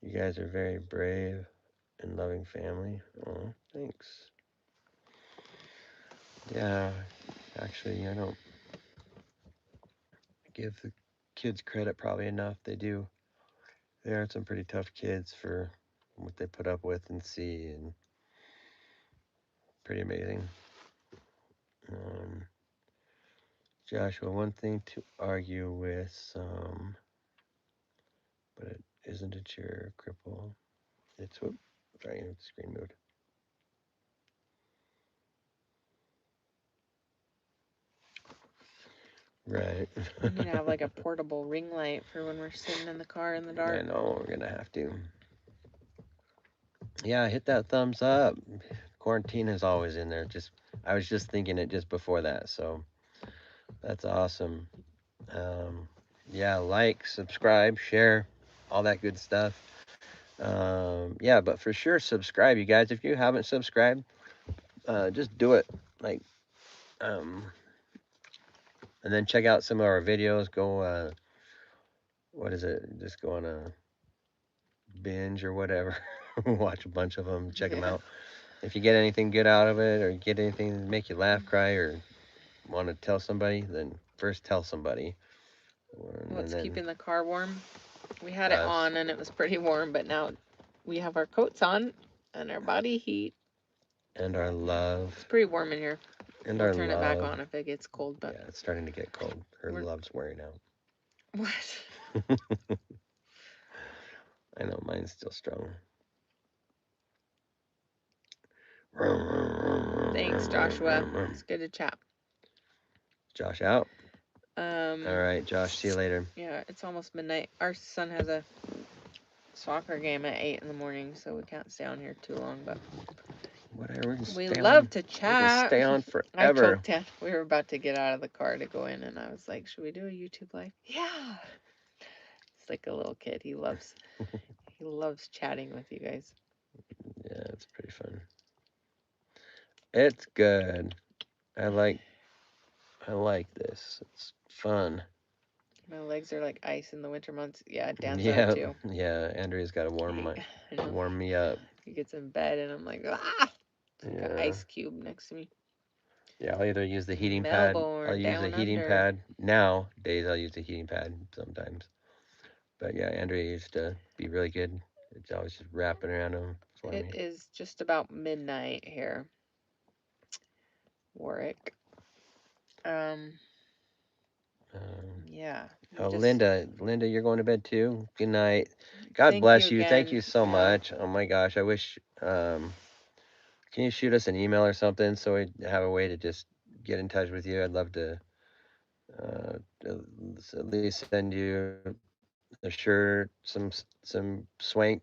You guys are very brave and loving family. Oh, thanks. Yeah, actually, I don't give the kids credit probably enough. They do. They are some pretty tough kids for what they put up with and see, and pretty amazing. Um, Joshua, one thing to argue with some, but it isn't a chair cripple. It's whoop. Sorry, the screen moved. Right. We need to have like a portable ring light for when we're sitting in the car in the I dark. know we're gonna have to. Yeah, hit that thumbs up. Quarantine is always in there. Just I was just thinking it just before that, so that's awesome. Um, yeah, like, subscribe, share, all that good stuff. Yeah, but for sure, subscribe, you guys. If you haven't subscribed, just do it. Like, um, and then check out some of our videos. Go, what is it? Just go on a binge or whatever. Watch a bunch of them. Check them Yeah. out. If you get anything good out of it, or get anything to make you laugh, cry, or want to tell somebody, then first tell somebody. And What's then keeping the car warm? We had it us on and it was pretty warm, but now we have our coats on and our body heat. and our love. It's pretty warm in here. And We'll our turn it back love. on if it gets cold, but Yeah, it's starting to get cold. Her love's wearing out. what? I know mine's still strong. Thanks, Joshua. It's good to chat. Josh out. Um, All right, Josh. See you later. yeah, it's almost midnight. Our son has a soccer game at 8 in the morning, so we can't stay on here too long, but Whatever. we love to We can chat. stay on I forever. told Dan we were about to get out of the car to go in, and I was like, "Should we do a YouTube live?" Yeah. It's like a little kid. He loves chatting with you guys. Yeah, it's pretty fun. It's good. I like this. It's fun. My legs are like ice in the winter months. Yeah, Dan's are Yeah, too. yeah. Andrea's got to warm me up. He gets in bed, and I'm like, ah, it's like an Yeah, ice cube next to me. yeah. I'll either use the heating pad. I'll Melbourne, use the down heating under. pad nowadays. I'll use the heating pad sometimes. But yeah, Andrea used to be really good. It's always just wrapping around him for It me. is just about midnight here, Warwick. Um, yeah. Oh, Linda, you're going to bed too. Good night. God Thank you bless you. Thank again. you so Yeah. much. Oh my gosh, I wish. Can you shoot us an email or something so we have a way to just get in touch with you? I'd love to uh, at least send you a shirt, some swank,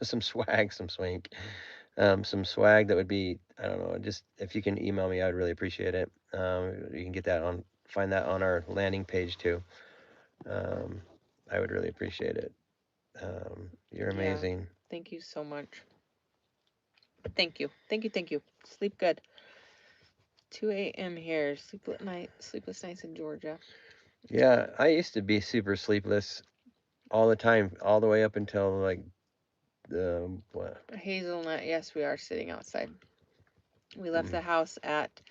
some swag, some swag that would be, I don't know, just if you can email me, I would really appreciate it. You can find that on our landing page too. Um, I would really appreciate it. You're Yeah. amazing. Thank you so much. Thank you. Thank you. Thank you. Sleep good. 2 a.m. here. Sleepless nights in Georgia. Yeah, I used to be super sleepless all the time, all the way up until like what? Hazelnut. Yes, we are sitting outside. We left Mm, the house at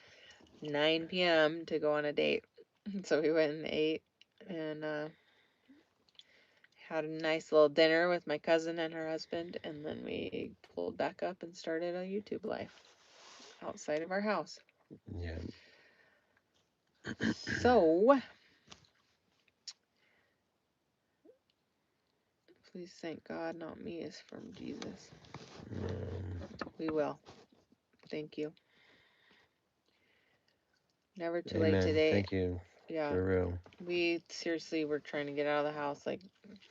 9 p.m. to go on a date. So we went and ate and had a nice little dinner with my cousin and her husband, and then we pulled back up and started a YouTube live outside of our house. yeah. So, please thank God, not me, is from Jesus. We will. Thank you. Never too late Amen. today. Thank you. Yeah. For real. We seriously were trying to get out of the house. Like,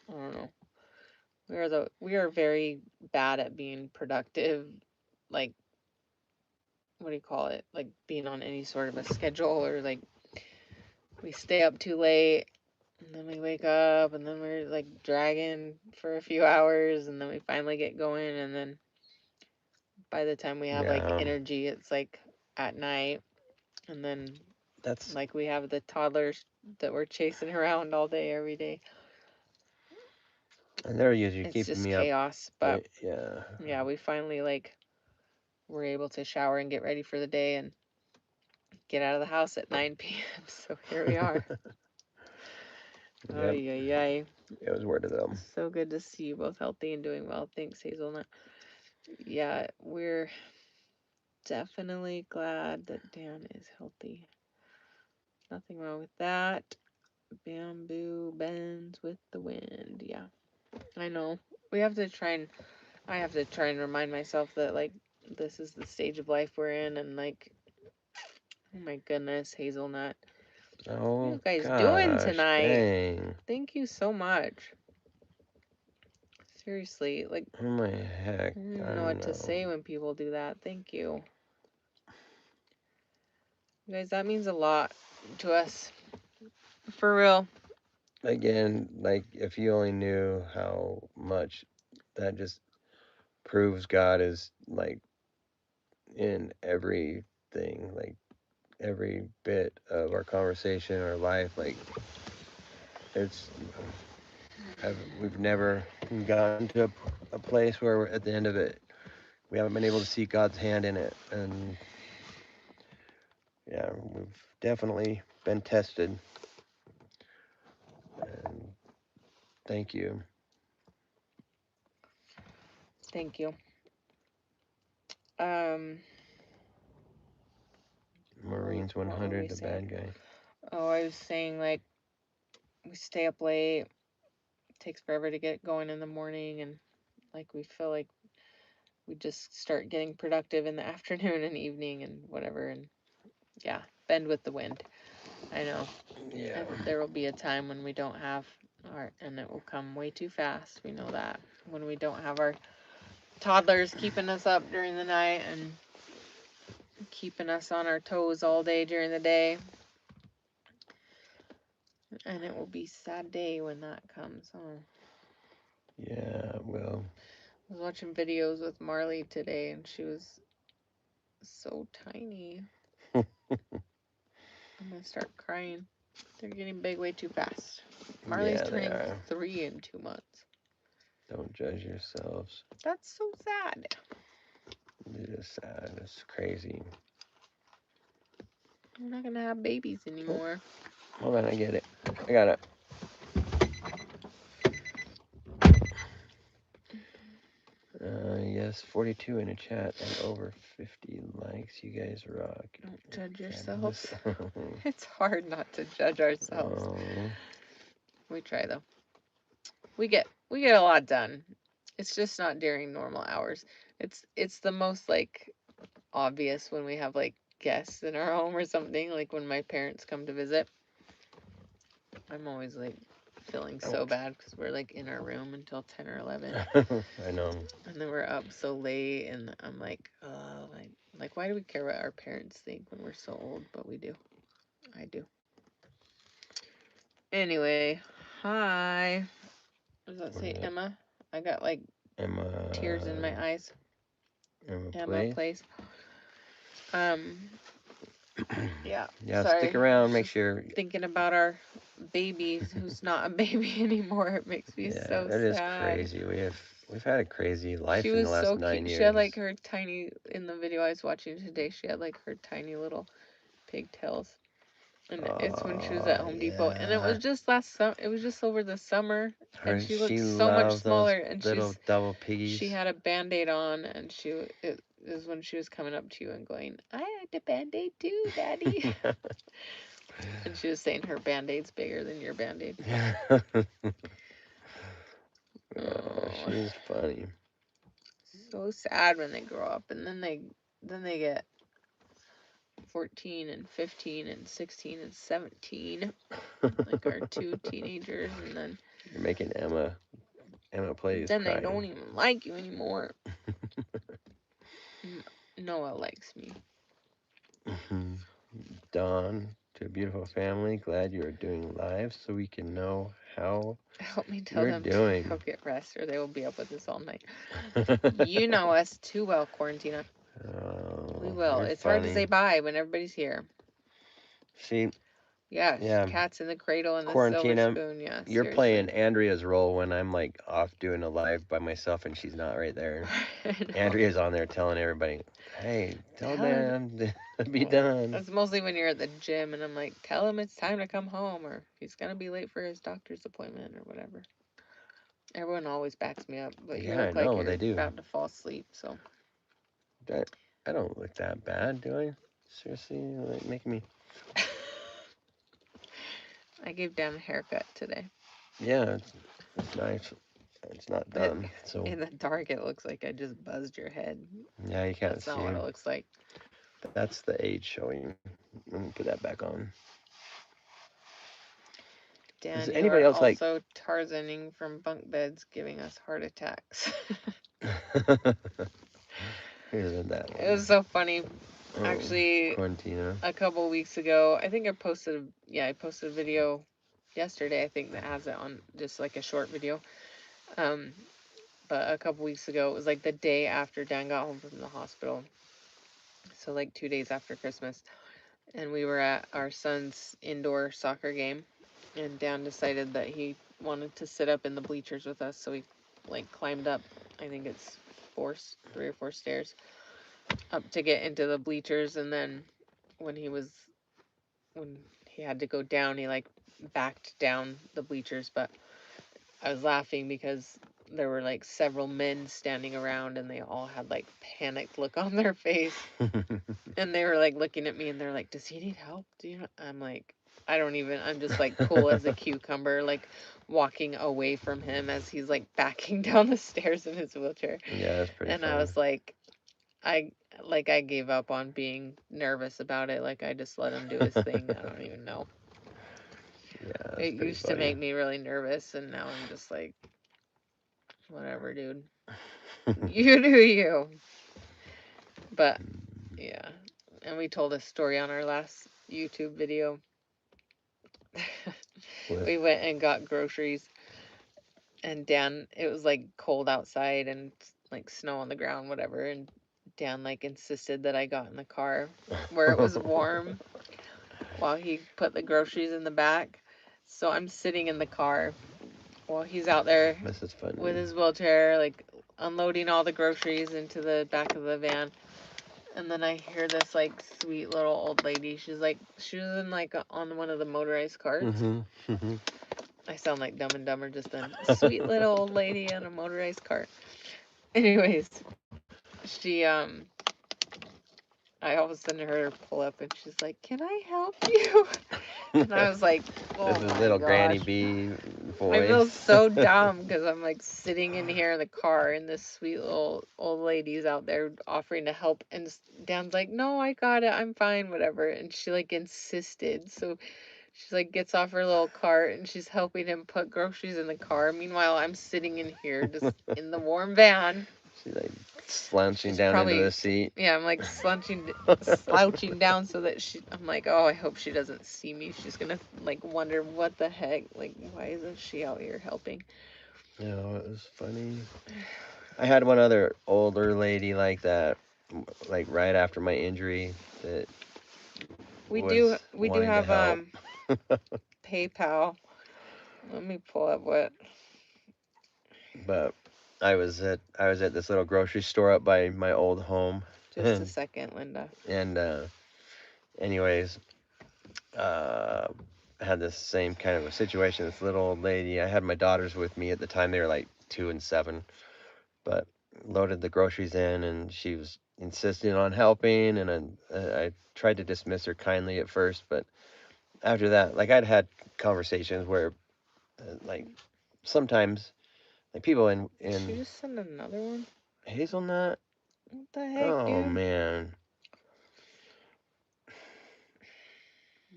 I don't know. We are very bad at being productive. Like, what do you call it? Like being on any sort of a schedule, or like we stay up too late and then we wake up and then we're like dragging for a few hours and then we finally get going, and then by the time we have like Yeah. energy, it's like at night, and then That's like we have the toddlers that we're chasing around all day every day. and they're usually It's keeping just me up. chaos, but Yeah. yeah, we finally like were able to shower and get ready for the day and get out of the house at 9 p.m. So here we are. Yep. Ay, ay, ay. It was worth it though. So good to see you both healthy and doing well. Thanks, Hazelnut. Yeah, we're definitely glad that Dan is healthy. Nothing wrong with that. Bamboo bends with the wind. Yeah, I know. We have to try and I have to try and remind myself that like this is the stage of life we're in, and like, oh my goodness, Hazelnut. What are Oh you guys doing gosh, tonight? dang. Thank you so much. Seriously, like, Oh my heck. I don't I even know don't what to know. say when people do that. Thank you. You guys, that means a lot to us. For real. Again, like if you only knew how much that just proves God is like in everything, like every bit of our conversation, our life, like it's we've never gotten to a place where we're at the end of it we haven't been able to see God's hand in it, and Yeah, we've definitely been tested. And thank you. Thank you. Um, Marines what were we 100, the saying? bad guy. Oh, I was saying like we stay up late. It takes forever to get going in the morning, and like we feel like we just start getting productive in the afternoon and evening and whatever. And yeah, bend with the wind. I know. Yeah. There will be a time when we don't have our, and it will come way too fast. We know that when we don't have our toddlers keeping us up during the night and keeping us on our toes all day during the day. And it will be a sad day when that comes. Oh. Yeah, well. I was watching videos with Marley today and she was so tiny. I'm gonna start crying. They're getting big way too fast. Marley's Yeah, they turning are. 3 in 2 months. Don't judge yourselves. That's so sad. It is sad. It's crazy. We're not gonna have babies Oh, anymore. hold on, I get it. I got it. Yes, 42 in the chat and over 50 likes. You guys rock. Don't judge Fabulous. yourselves. It's hard not to judge ourselves. Oh, We try though. We get a lot done. It's just not during normal hours. It's the most like obvious when we have like guests in our home or something, like when my parents come to visit. I'm always like feeling so bad because we're like in our room until 10 or 11 I know. and then we're up so late and I'm like, like why do we care what our parents think when we're so old? But we do. I do. Anyway, hi. Does that say Emma? I got like Emma. tears in my eyes. Emma Place. Um, yeah. Yeah, Sorry. stick around. Make sure. Thinking about our baby who's not a baby anymore. It makes me Yeah, so that is sad. crazy. We've had a crazy life She in the was last so 9 cute. years. She had like her tiny in the video I was watching today. She had like her tiny little pigtails. And it's when she was at Home Depot, and it was just it was just over the summer, and she looked so much smaller. And little double piggies. she had a Band-Aid on, and it is when she was coming up to you and going, "I had a Band-Aid too, Daddy." And she was saying her Band-Aid's bigger than your Band-Aid. She's funny. So sad when they grow up, and then they get 14 and 15 and 16 and 17, like our 2 teenagers, and then you're making Emma plays. Then they don't even like you anymore. Noah likes me. Dawn, to a beautiful family, glad you are doing live so we can know how Help me tell you're them doing. to go get rest or they will be up with us all night. You know us too well, Quarantina. We will. It's hard to say bye when everybody's here. See, Yes, yeah. Cats in the cradle and the silver spoon. Yeah, you're playing Andrea's role when I'm like off doing a live by myself and she's not right there. Andrea's on there telling everybody, "Hey, tell Dan to be done." It's mostly when you're at the gym and I'm like, tell him it's time to come home, or he's gonna be late for his doctor's appointment or whatever. Everyone always backs me up, but you look like you're about to fall asleep, so. I don't look that bad, do I? Seriously, like making me. I gave Dan a haircut today. Yeah, it's nice. It's not done, so. In the dark, it looks like I just buzzed your head. Yeah, you can't see. That's not what it looks like. That's the age showing. Let me put that back on. Dan, is anybody else also like Tarzaning from bunk beds, giving us heart attacks? That one. It was so funny. Actually, Quintina. A couple weeks ago, I think I posted a video yesterday, I think, that has it on just like a short video. But a couple weeks ago, it was like the day after Dan got home from the hospital. So like 2 days after Christmas. And we were at our son's indoor soccer game. And Dan decided that he wanted to sit up in the bleachers with us. So we like climbed up, I think it's 3 or 4 stairs up to get into the bleachers. And then when he was when he had to go down, he like backed down the bleachers, but I was laughing because there were like several men standing around and they all had like panicked look on their face. And they were like looking at me and they're like, "Does he need help? Do you know?" I'm like, I don't even, I'm just like cool as a cucumber, like walking away from him as he's like backing down the stairs in his wheelchair. Yeah, that's pretty And I funny. was like, I I gave up on being nervous about it. Like I just let him do his thing. I don't even know. Yeah, that's It pretty used to funny. make me really nervous and now I'm just like, whatever, dude. You do you. But yeah. And we told a story on our last YouTube video. With We went and got groceries and Dan, it was like cold outside and like snow on the ground, whatever, and Dan like insisted that I got in the car where it was warm while he put the groceries in the back. So I'm sitting in the car while he's out there this is funny. with his wheelchair, like unloading all the groceries into the back of the van. And then I hear this like sweet little old lady. She's like, she was in like on one of the motorized carts. Mm-hmm. I sound like Dumb and Dumber just then. Sweet little old lady on a motorized cart. Anyways, she I all of a sudden heard her pull up and she's like, "Can I help you?" And I was like, "Oh This is my little Granny gosh." B I feel voice. so dumb because I'm like sitting in here in the car and this sweet little old lady's out there offering to help. And Dan's like, "No, I got it. I'm fine, whatever." And she like insisted. So she like gets off her little cart and she's helping him put groceries in the car. Meanwhile, I'm sitting in here just in the warm van. She's like slouching She's down into probably, the seat. yeah, I'm like slouching down so that I'm like, oh, I hope she doesn't see me. She's gonna like wonder what the heck, like, why isn't she out here helping? No, it was funny. I had one other older lady like that, like right after my injury, that was We do wanting to have help. PayPal. Let me pull up what. But I was at this little grocery store up by my old home, Just a second, Linda. and anyways, uh, I had this same kind of a situation. This little old lady. I had my daughters with me at the time. They were like 2 and 7, but loaded the groceries in, and she was insisting on helping. And I tried to dismiss her kindly at first, but after that, like I'd had conversations where, like sometimes, like people Did she in just send another one? hazelnut. What the heck, Oh dude? man,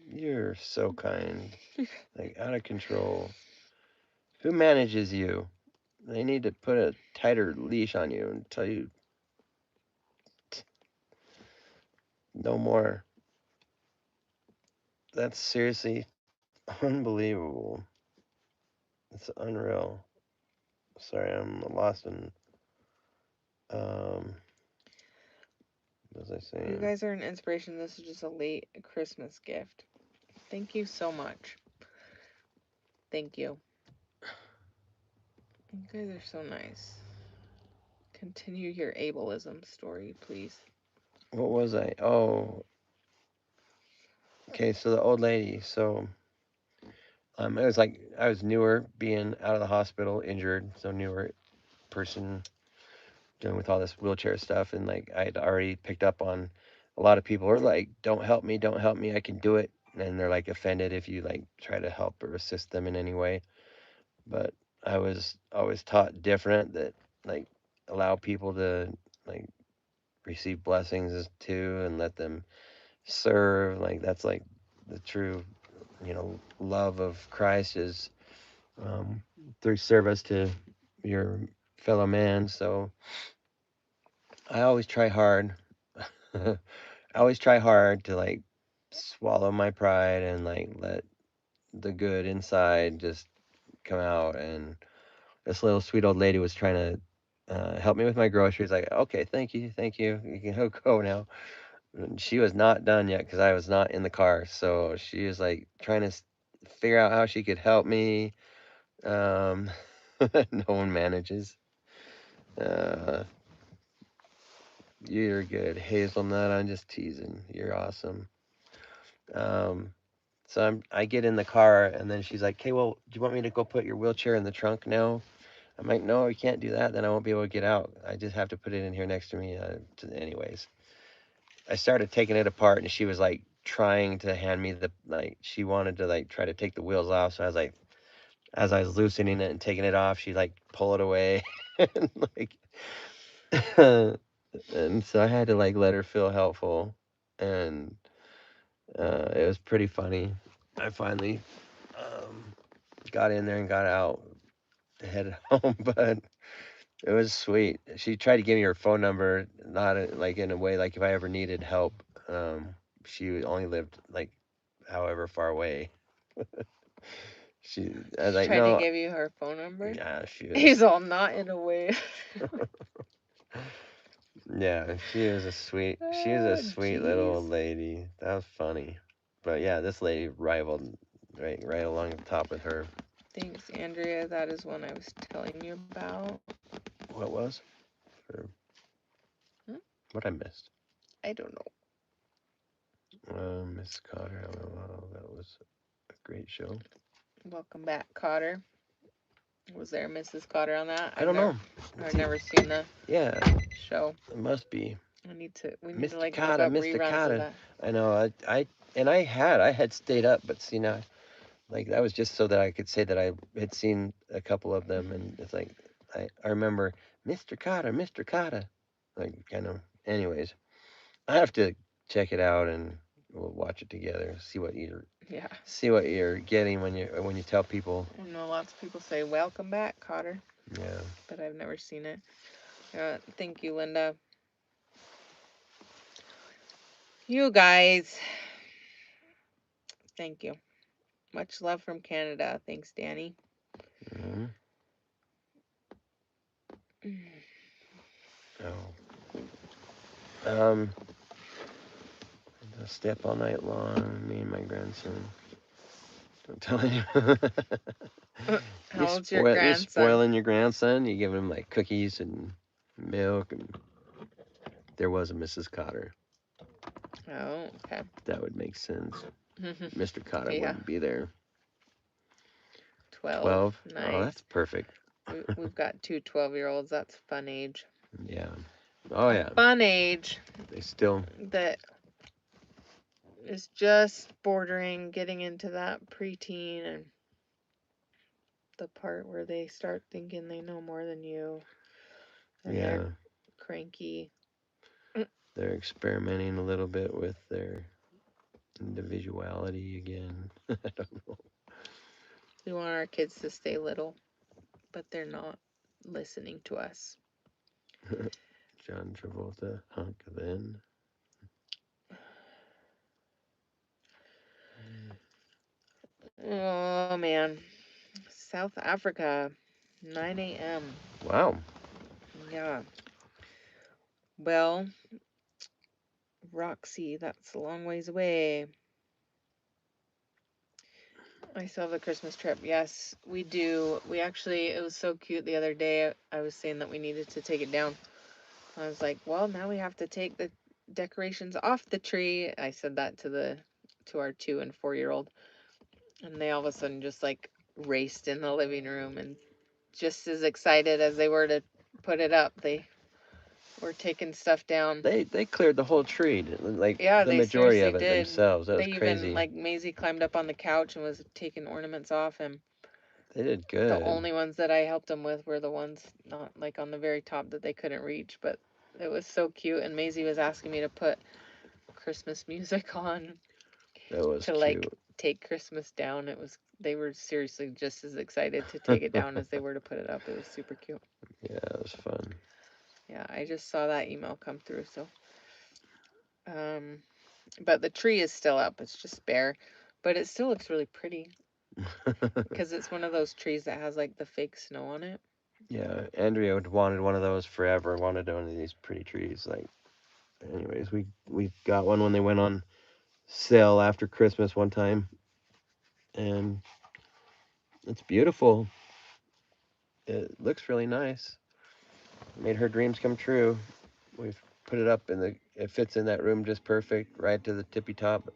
you're so kind. Like out of control. Who manages you? They need to put a tighter leash on you and tell you no more. That's seriously unbelievable. It's unreal. Sorry, I'm lost in. Um, what was I You saying? guys are an inspiration. This is just a late Christmas gift. Thank you so much. Thank you. You guys are so nice. Continue your ableism story, please. What was I? Oh, okay. So the old lady. So it was like I was newer, being out of the hospital, injured. So newer person dealing with all this wheelchair stuff, and like I had already picked up on a lot of people are like, don't help me, I can do it," and they're like offended if you like try to help or assist them in any way. But I was always taught different, that like allow people to like receive blessings too and let them serve. Like that's like the true, love of Christ is, through service to your fellow man. So I always try hard. I always try hard to like swallow my pride and like let the good inside just come out. And this little sweet old lady was trying to help me with my groceries. Like, okay, thank you. You can go now. And she was not done yet because I was not in the car. So she was like trying to figure out how she could help me. Um, no one manages. Uh, you're good, Hazelnut. I'm just teasing. You're awesome. Um, I get in the car, and then she's like, "Okay, well, do you want me to go put your wheelchair in the trunk now?" I'm like, "No, you can't do that. Then I won't be able to get out. I just have to put it in here next to me." Anyways, I started taking it apart, and she was like trying to hand me she wanted to like try to take the wheels off. So I was like, as I was loosening it and taking it off, she like pull it away, and like, and so I had to like let her feel helpful, and it was pretty funny. I finally um, got in there and got out, headed home, but it was sweet. She tried to give me her phone number, not like in a way like if I ever needed help. She only lived like however far away. She, I was She like, tried to no, give you her phone number. yeah, she was, He's all not in a way. yeah, she was a Oh, sweet little jeez. old lady. That was funny. But yeah, this lady rivaled right along the top with her. Thanks, Andrea. That is one I was telling you about. What was? Or Hmm? what I missed? I don't know. Miss Cotter. Oh, that was a great show. Welcome back, Cotter. Was there Mrs. Cotter on that? I don't know. Let's I've see. never seen the Yeah, show. it must be We need to Mr. like look Cotter, up Mr. reruns of Cotter. that. I know. And I had stayed up, but see now, like that was just so that I could say that I had seen a couple of them, and it's like I remember Mr. Cotter, Mr. Cotter, like kind of. Anyways, I have to check it out and we'll watch it together. Yeah. See what you're getting when you tell people. I know lots of people say welcome back, Cotter, Yeah. but I've never seen it. Thank you, Linda. You guys, thank you. Much love from Canada. Thanks, Danny. Hmm. Oh. Step all night long. Me and my grandson. Don't tell anyone. How old's your You're grandson? spoiling your grandson. You give him like cookies and milk, and there was a Mrs. Cotter. Oh, okay. That would make sense. Mr. Cotter Yeah, wouldn't be there. 12. 12. Oh, that's Nice. perfect. We've got two 12-year-olds. That's a fun age. Yeah. Oh A yeah. fun age They still. that is just bordering getting into that preteen and the part where they start thinking they know more than you and they're Yeah. cranky. They're experimenting a little bit with their individuality again. I don't know. We want our kids to stay little, but they're not listening to us. John Travolta, hunk then. Oh man. South Africa, 9 a.m. Wow. Yeah. Well, Roxy, that's a long ways away. I still have the Christmas trip. Yes, we do. We actually, it was so cute the other day. I was saying that we needed to take it down. I was like, well, now we have to take the decorations off the tree. I said that to our 2 and 4-year-old, and they all of a sudden just like raced in the living room and just as excited as they were to put it up, they were taking stuff down. They cleared the whole tree, like Yeah, the they majority seriously of it did. themselves. That They was even crazy. like Maisie climbed up on the couch and was taking ornaments off, and They did the good. only ones that I helped them with were the ones not like on the very top that they couldn't reach, but it was so cute. And Maisie was asking me to put Christmas music on That was to like cute. take Christmas down. They were seriously just as excited to take it down as they were to put it up. It was super cute. Yeah, it was fun. Yeah, I just saw that email come through. So, um, but the tree is still up. It's just bare, but it still looks really pretty because it's one of those trees that has like the fake snow on it. Yeah, Andrea wanted one of those forever. Wanted one of these pretty trees. Like, anyways, we got one when they went on sale after Christmas one time, and it's beautiful. It looks really nice. Made her dreams come true. We've put it up in the. It fits in that room just perfect, right to the tippy top.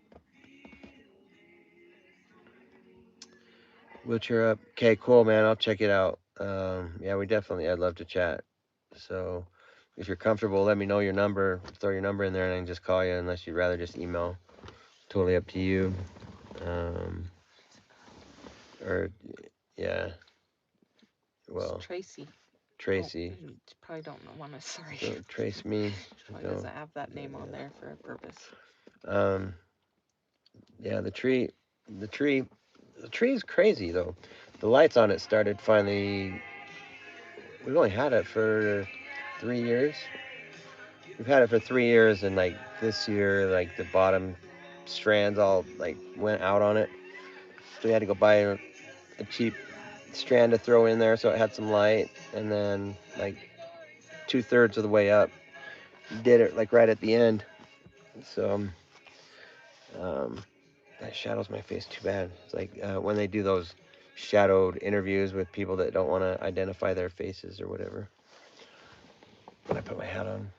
We'll cheer up. Okay, cool, man. I'll check it out. Yeah, I'd love to chat. So if you're comfortable, let me know your number. Throw your number in there and I can just call you unless you'd rather just email. Totally up to you. Um, or, yeah, well, It's Tracy. Tracy. Oh, you probably don't want to. Sorry. Don't trace me. Why No. does it have that name on there for a purpose? Um, yeah, the tree, the tree's crazy though. The lights on it started finally. We've only had it for 3 years. We've had it for 3 years, and like this year, like the bottom strands all like went out on it. So we had to go buy a cheap strand to throw in there so it had some light. And then like 2/3 of the way up, did it like right at the end. So that shadows my face too bad. It's like when they do those shadowed interviews with people that don't want to identify their faces or whatever. When I put my hat on,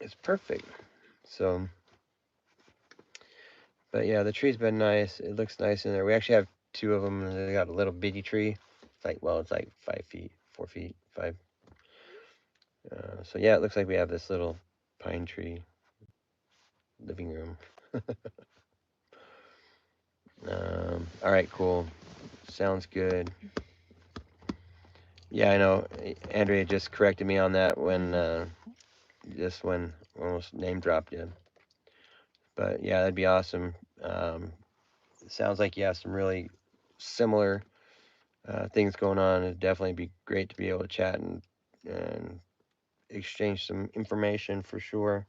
it's perfect. So, but yeah, the tree's been nice. It looks nice in there. We actually have two of them, and they got a little bitty tree. It's like 5 feet, 4 feet, five. So yeah, it looks like we have this little pine tree living room. All right, cool. Sounds good. Yeah, I know. Andrea just corrected me on that when just when almost name dropped you. But yeah, that'd be awesome. It sounds like you have some really similar things going on. It'd definitely be great to be able to chat and exchange some information for sure.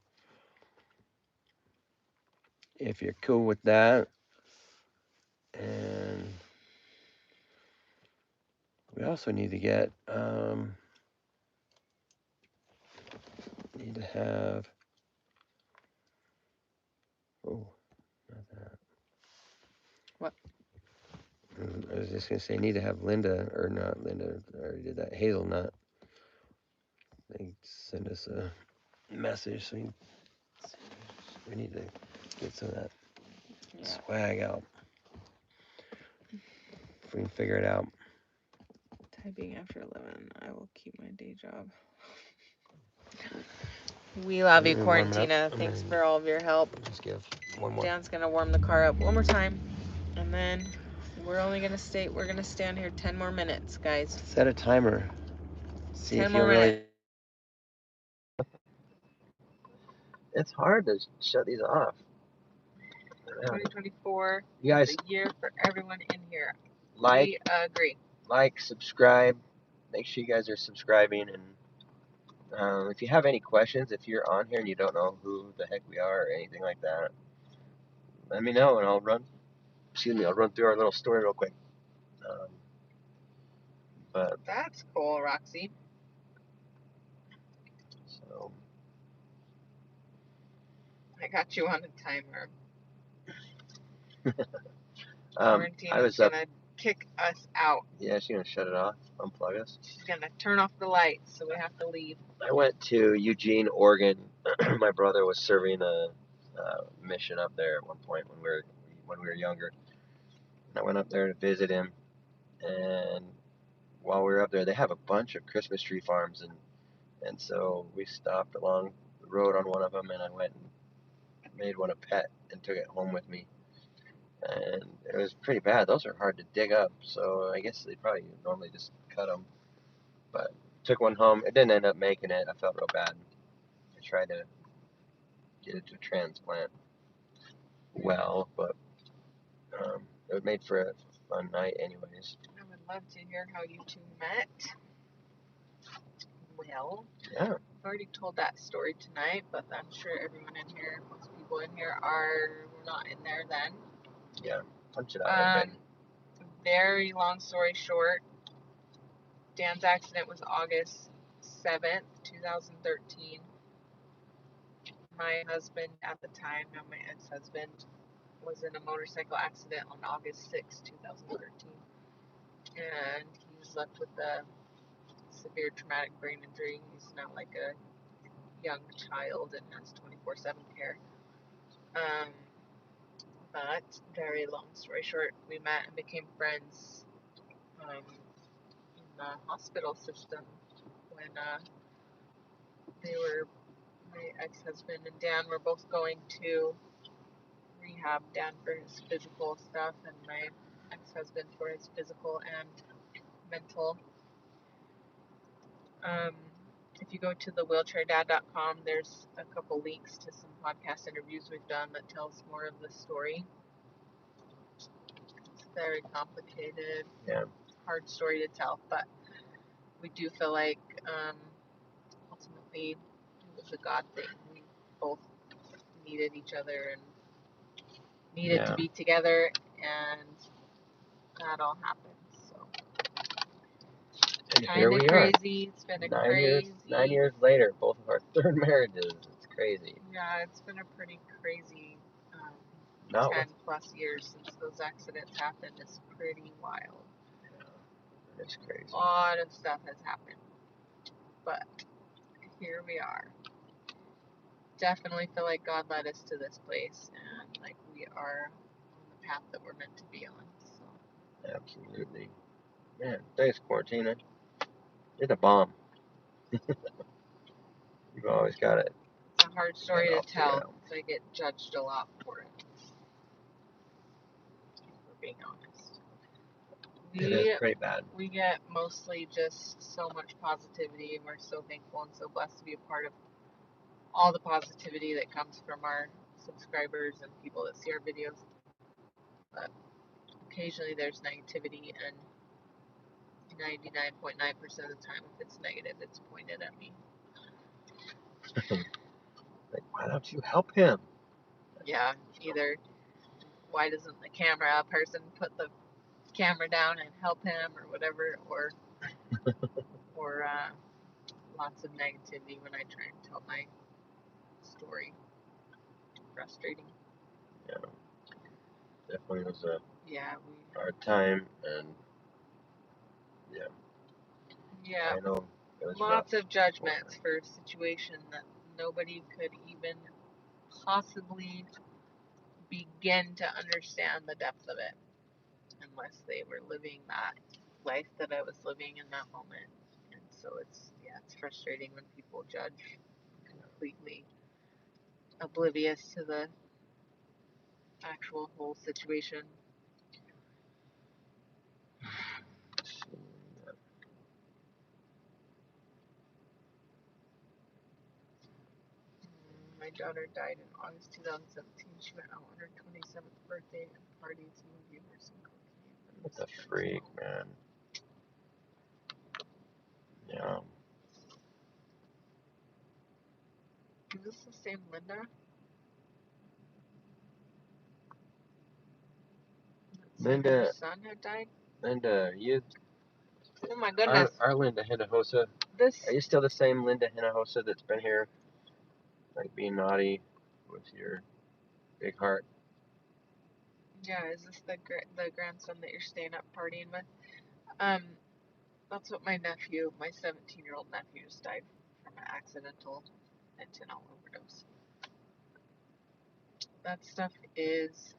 If you're cool with that, and we also need to get need to have oh not that. What? I was just gonna say need to have Linda or not Linda. I already did that. Hazelnut. They send us a message. So we need to get some of that swag out. If we can figure it out. Typing after 11. I will keep my day job. We love you, Quarantina. Thanks for all of your help. Just give one more. Dan's gonna warm the car up one more time, and then we're gonna stay on here 10 more minutes, guys. Set a timer. See 10 if more you'll really. minutes. It's hard to shut these off. 2024 You guys, is a year for everyone in here. we agree. Subscribe. Make sure you guys are subscribing. And if you have any questions, if you're on here and you don't know who the heck we are or anything like that, let me know and I'll run. I'll run through our little story real quick. But That's cool, Roxy. so I got you on a timer. I was gonna kick us out. Yeah, she's gonna shut it off, unplug us. She's gonna turn off the lights, so we have to leave. I went to Eugene, Oregon. My brother was serving a mission up there at one point when we were younger. And I went up there to visit him, and while we were up there, they have a bunch of Christmas tree farms, and so we stopped along the road on one of them, and I went and made one a pet and took it home with me. And it was pretty bad. Those are hard to dig up, so I guess they probably normally just cut them. But took one home. It didn't end up making it. I felt real bad. I tried to get it to transplant well, but it was made for a fun night anyways. I would love to hear how you two met. Well, yeah, I've already told that story tonight, but I'm sure everyone in here, most people in here were not in there then. Yeah, punch it out. Very long story short, Dan's accident was August 7th, 2013. My husband at the time, now my ex-husband, was in a motorcycle accident on August 6th, 2013. And he's left with a severe traumatic brain injury. He's now like a young child and has 24/7 care. But very long story short, we met and became friends in the hospital system when my ex-husband and Dan were both going to rehab. Dan for his physical stuff, and my ex-husband for his physical and mental. Um, if you go to thewheelchairdad.com, there's a couple links to some podcast interviews we've done that tells more of the story. It's very complicated, hard story to tell, but we do feel like ultimately it was a God thing. We both needed each other and needed to be together, and that all happened. So kind of crazy. It's been a crazy 9 years later, both of our third marriages. It's crazy. Yeah, it's been a pretty crazy 10 plus years since those accidents happened. It's pretty wild. Yeah, it's crazy. A lot of stuff has happened, but here we are. Definitely feel like God led us to this place, and like we are on the path that we're meant to be on. So. Absolutely. Man, thanks, Quarantina. You're the bomb. You've always got it. It's a hard story to tell because I get judged a lot for it. For being honest. It is pretty bad. We get mostly just so much positivity, and we're so thankful and so blessed to be a part of all the positivity that comes from our subscribers and people that see our videos. But occasionally there's negativity, and 99.9% of the time, if it's negative, it's pointed at me. Like, why don't you help him? Yeah, either why doesn't the camera person put the camera down and help him or whatever, or lots of negativity when I try and tell my story. Frustrating. Yeah, definitely was a hard time, and I know it was lots of judgments for a situation that nobody could even possibly begin to understand the depth of it unless they were living that life that I was living in that moment. And so it's frustrating when people judge completely oblivious to the actual whole situation. My daughter died in August 2017. She went out on her 27th birthday and partied and gave her some cocaine. What the freak, man. Yeah. Is this the same Linda? Linda, your son had died? Linda, you. Oh my goodness. Our Linda Hinojosa. Are you still the same Linda Hinojosa that's been here, like being naughty with your big heart? Yeah, is this the grandson that you're staying up partying with? That's what my 17-year-old nephew just died from an accidental fentanyl overdose. That stuff is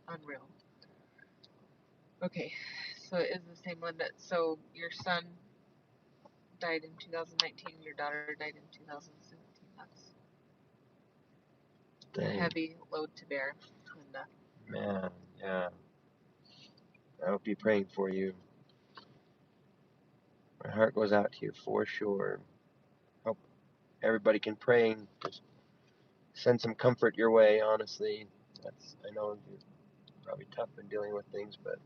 unreal. Okay, so it is the same Linda. So your son died in 2019, your daughter died in 2017. That's a heavy load to bear, Linda. Man, yeah. I'll be praying for you. My heart goes out to you for sure. Hope everybody can pray and just send some comfort your way, honestly. I know you're probably tough in dealing with things, but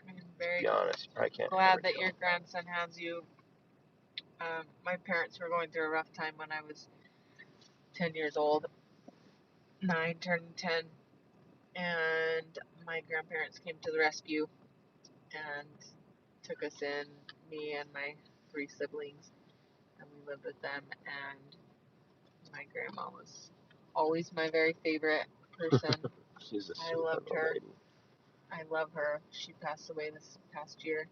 I'm very to be honest, you probably can't glad that your grandson has you. My parents were going through a rough time when I was 10 years old, 9 turning 10, and my grandparents came to the rescue and took us in, me and my 3 siblings, and we lived with them. And my grandma was always my very favorite person. She's a I loved her. lady. I love her. She passed away this past year.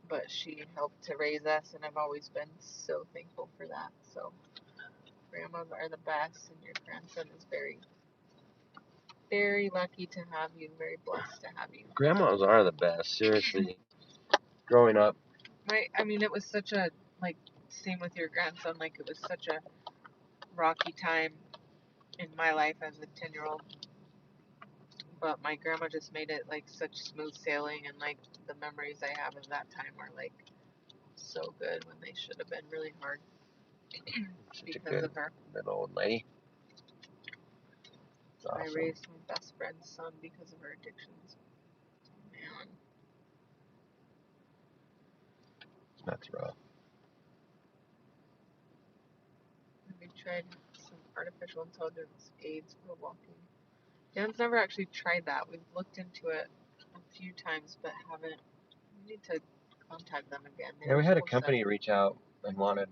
But she helped to raise us, and I've always been so thankful for that. So Grandmas are the best, and your grandson is very, very lucky to have you. Very blessed to have you. Grandmas are the best. Seriously, growing up. I mean, it was such a like. Same with your grandson. Like it was such a rocky time in my life as a 10-year-old. But my grandma just made it like such smooth sailing, and like the memories I have of that time are like so good when they should have been really hard Such a because good of her. little old lady. It's I awesome. raised my best friend's son because of her addictions. Man, That's rough. we tried some artificial intelligence aids for walking. Dan's never actually tried that. We've looked into it a few times, but haven't. We need to contact them again. They Yeah, were we had a supposed to. company reach out and wanted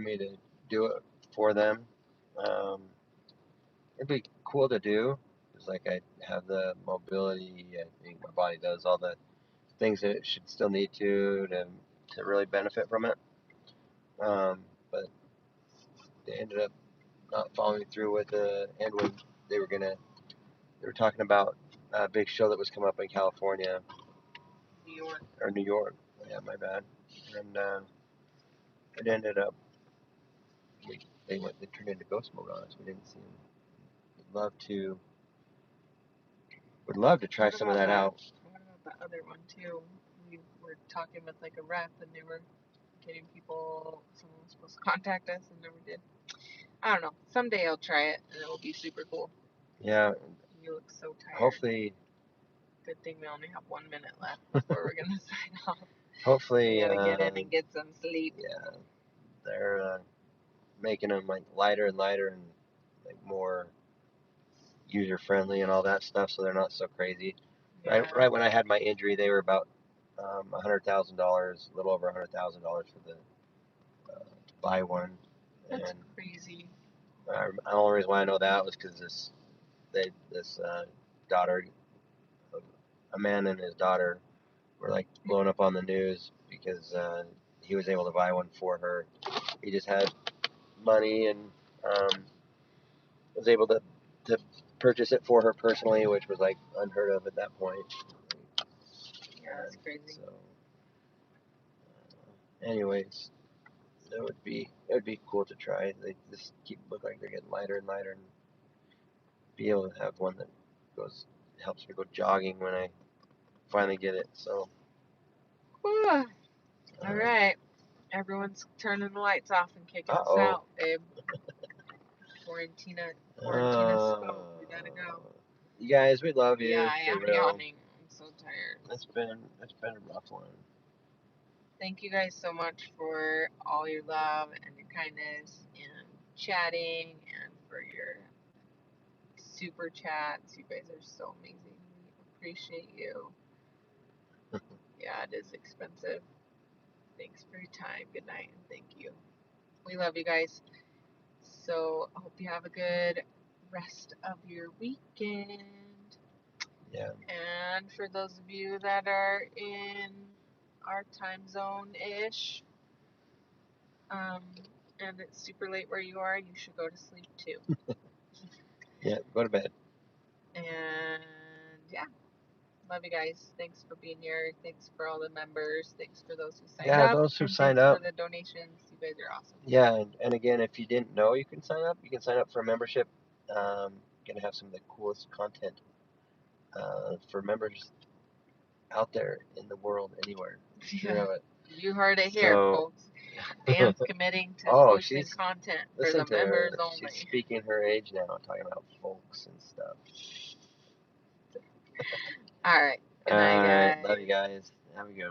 me to do it for them. It'd be cool to do. It's like I have the mobility. I think my body does all the things that it should still need to really benefit from it. But they ended up not following through with it. And when they were gonna, they were talking about a big show that was coming up in California New York. or New York. Yeah, my bad. And it ended up they turned into ghost mode on us. We didn't see them. Would love to try some of that out. What about the other one too? We were talking with like a rep, and they were getting people. Someone was supposed to contact us and never did. I don't know. Someday I'll try it, and it will be super cool. Yeah. You look so tired. Hopefully. Good thing we only have 1 minute left before we're gonna sign off. Hopefully. We gotta get in and get some sleep. Yeah. They're making them like lighter and lighter and like more user friendly and all that stuff, so they're not so crazy. Yeah. Right when I had my injury, they were about $100,000, a little over $100,000 for the to buy one. That's and crazy. the only reason why I know that was because this daughter, a man and his daughter, were like blowing up on the news because he was able to buy one for her. He just had money and was able to purchase it for her personally, which was like unheard of at that point. Yeah, that's crazy. So, anyways, it would be cool to try. They just look like they're getting lighter and lighter, and be able to have one that helps me go jogging when I finally get it. So, All right, everyone's turning the lights off and kicking us out, babe. Quarantina's go. We gotta go. You guys, we love you. Yeah, I am yawning. I'm so tired. It's been a rough one. Thank you guys so much for all your love and your kindness and chatting and for your super chats. You guys are so amazing. We appreciate you. Yeah, it is expensive. Thanks for your time. Good night and thank you. We love you guys. So I hope you have a good rest of your weekend. Yeah. And for those of you that are in our time zone ish, and it's super late where you are, you should go to sleep too. Yeah, go to bed. And yeah, love you guys. Thanks for being here. Thanks for all the members. Thanks for those who signed up. Yeah, those who and signed thanks up. for the donations. You guys are awesome. Yeah, and again, if you didn't know you can sign up, you can sign up for a membership. Gonna have some of the coolest content for members out there in the world, anywhere. Yeah. You heard it here, folks. Dan's committing to posting content for the members only. She's speaking her age now, talking about folks and stuff. All right. Good night, guys. Love you guys. Have a good one.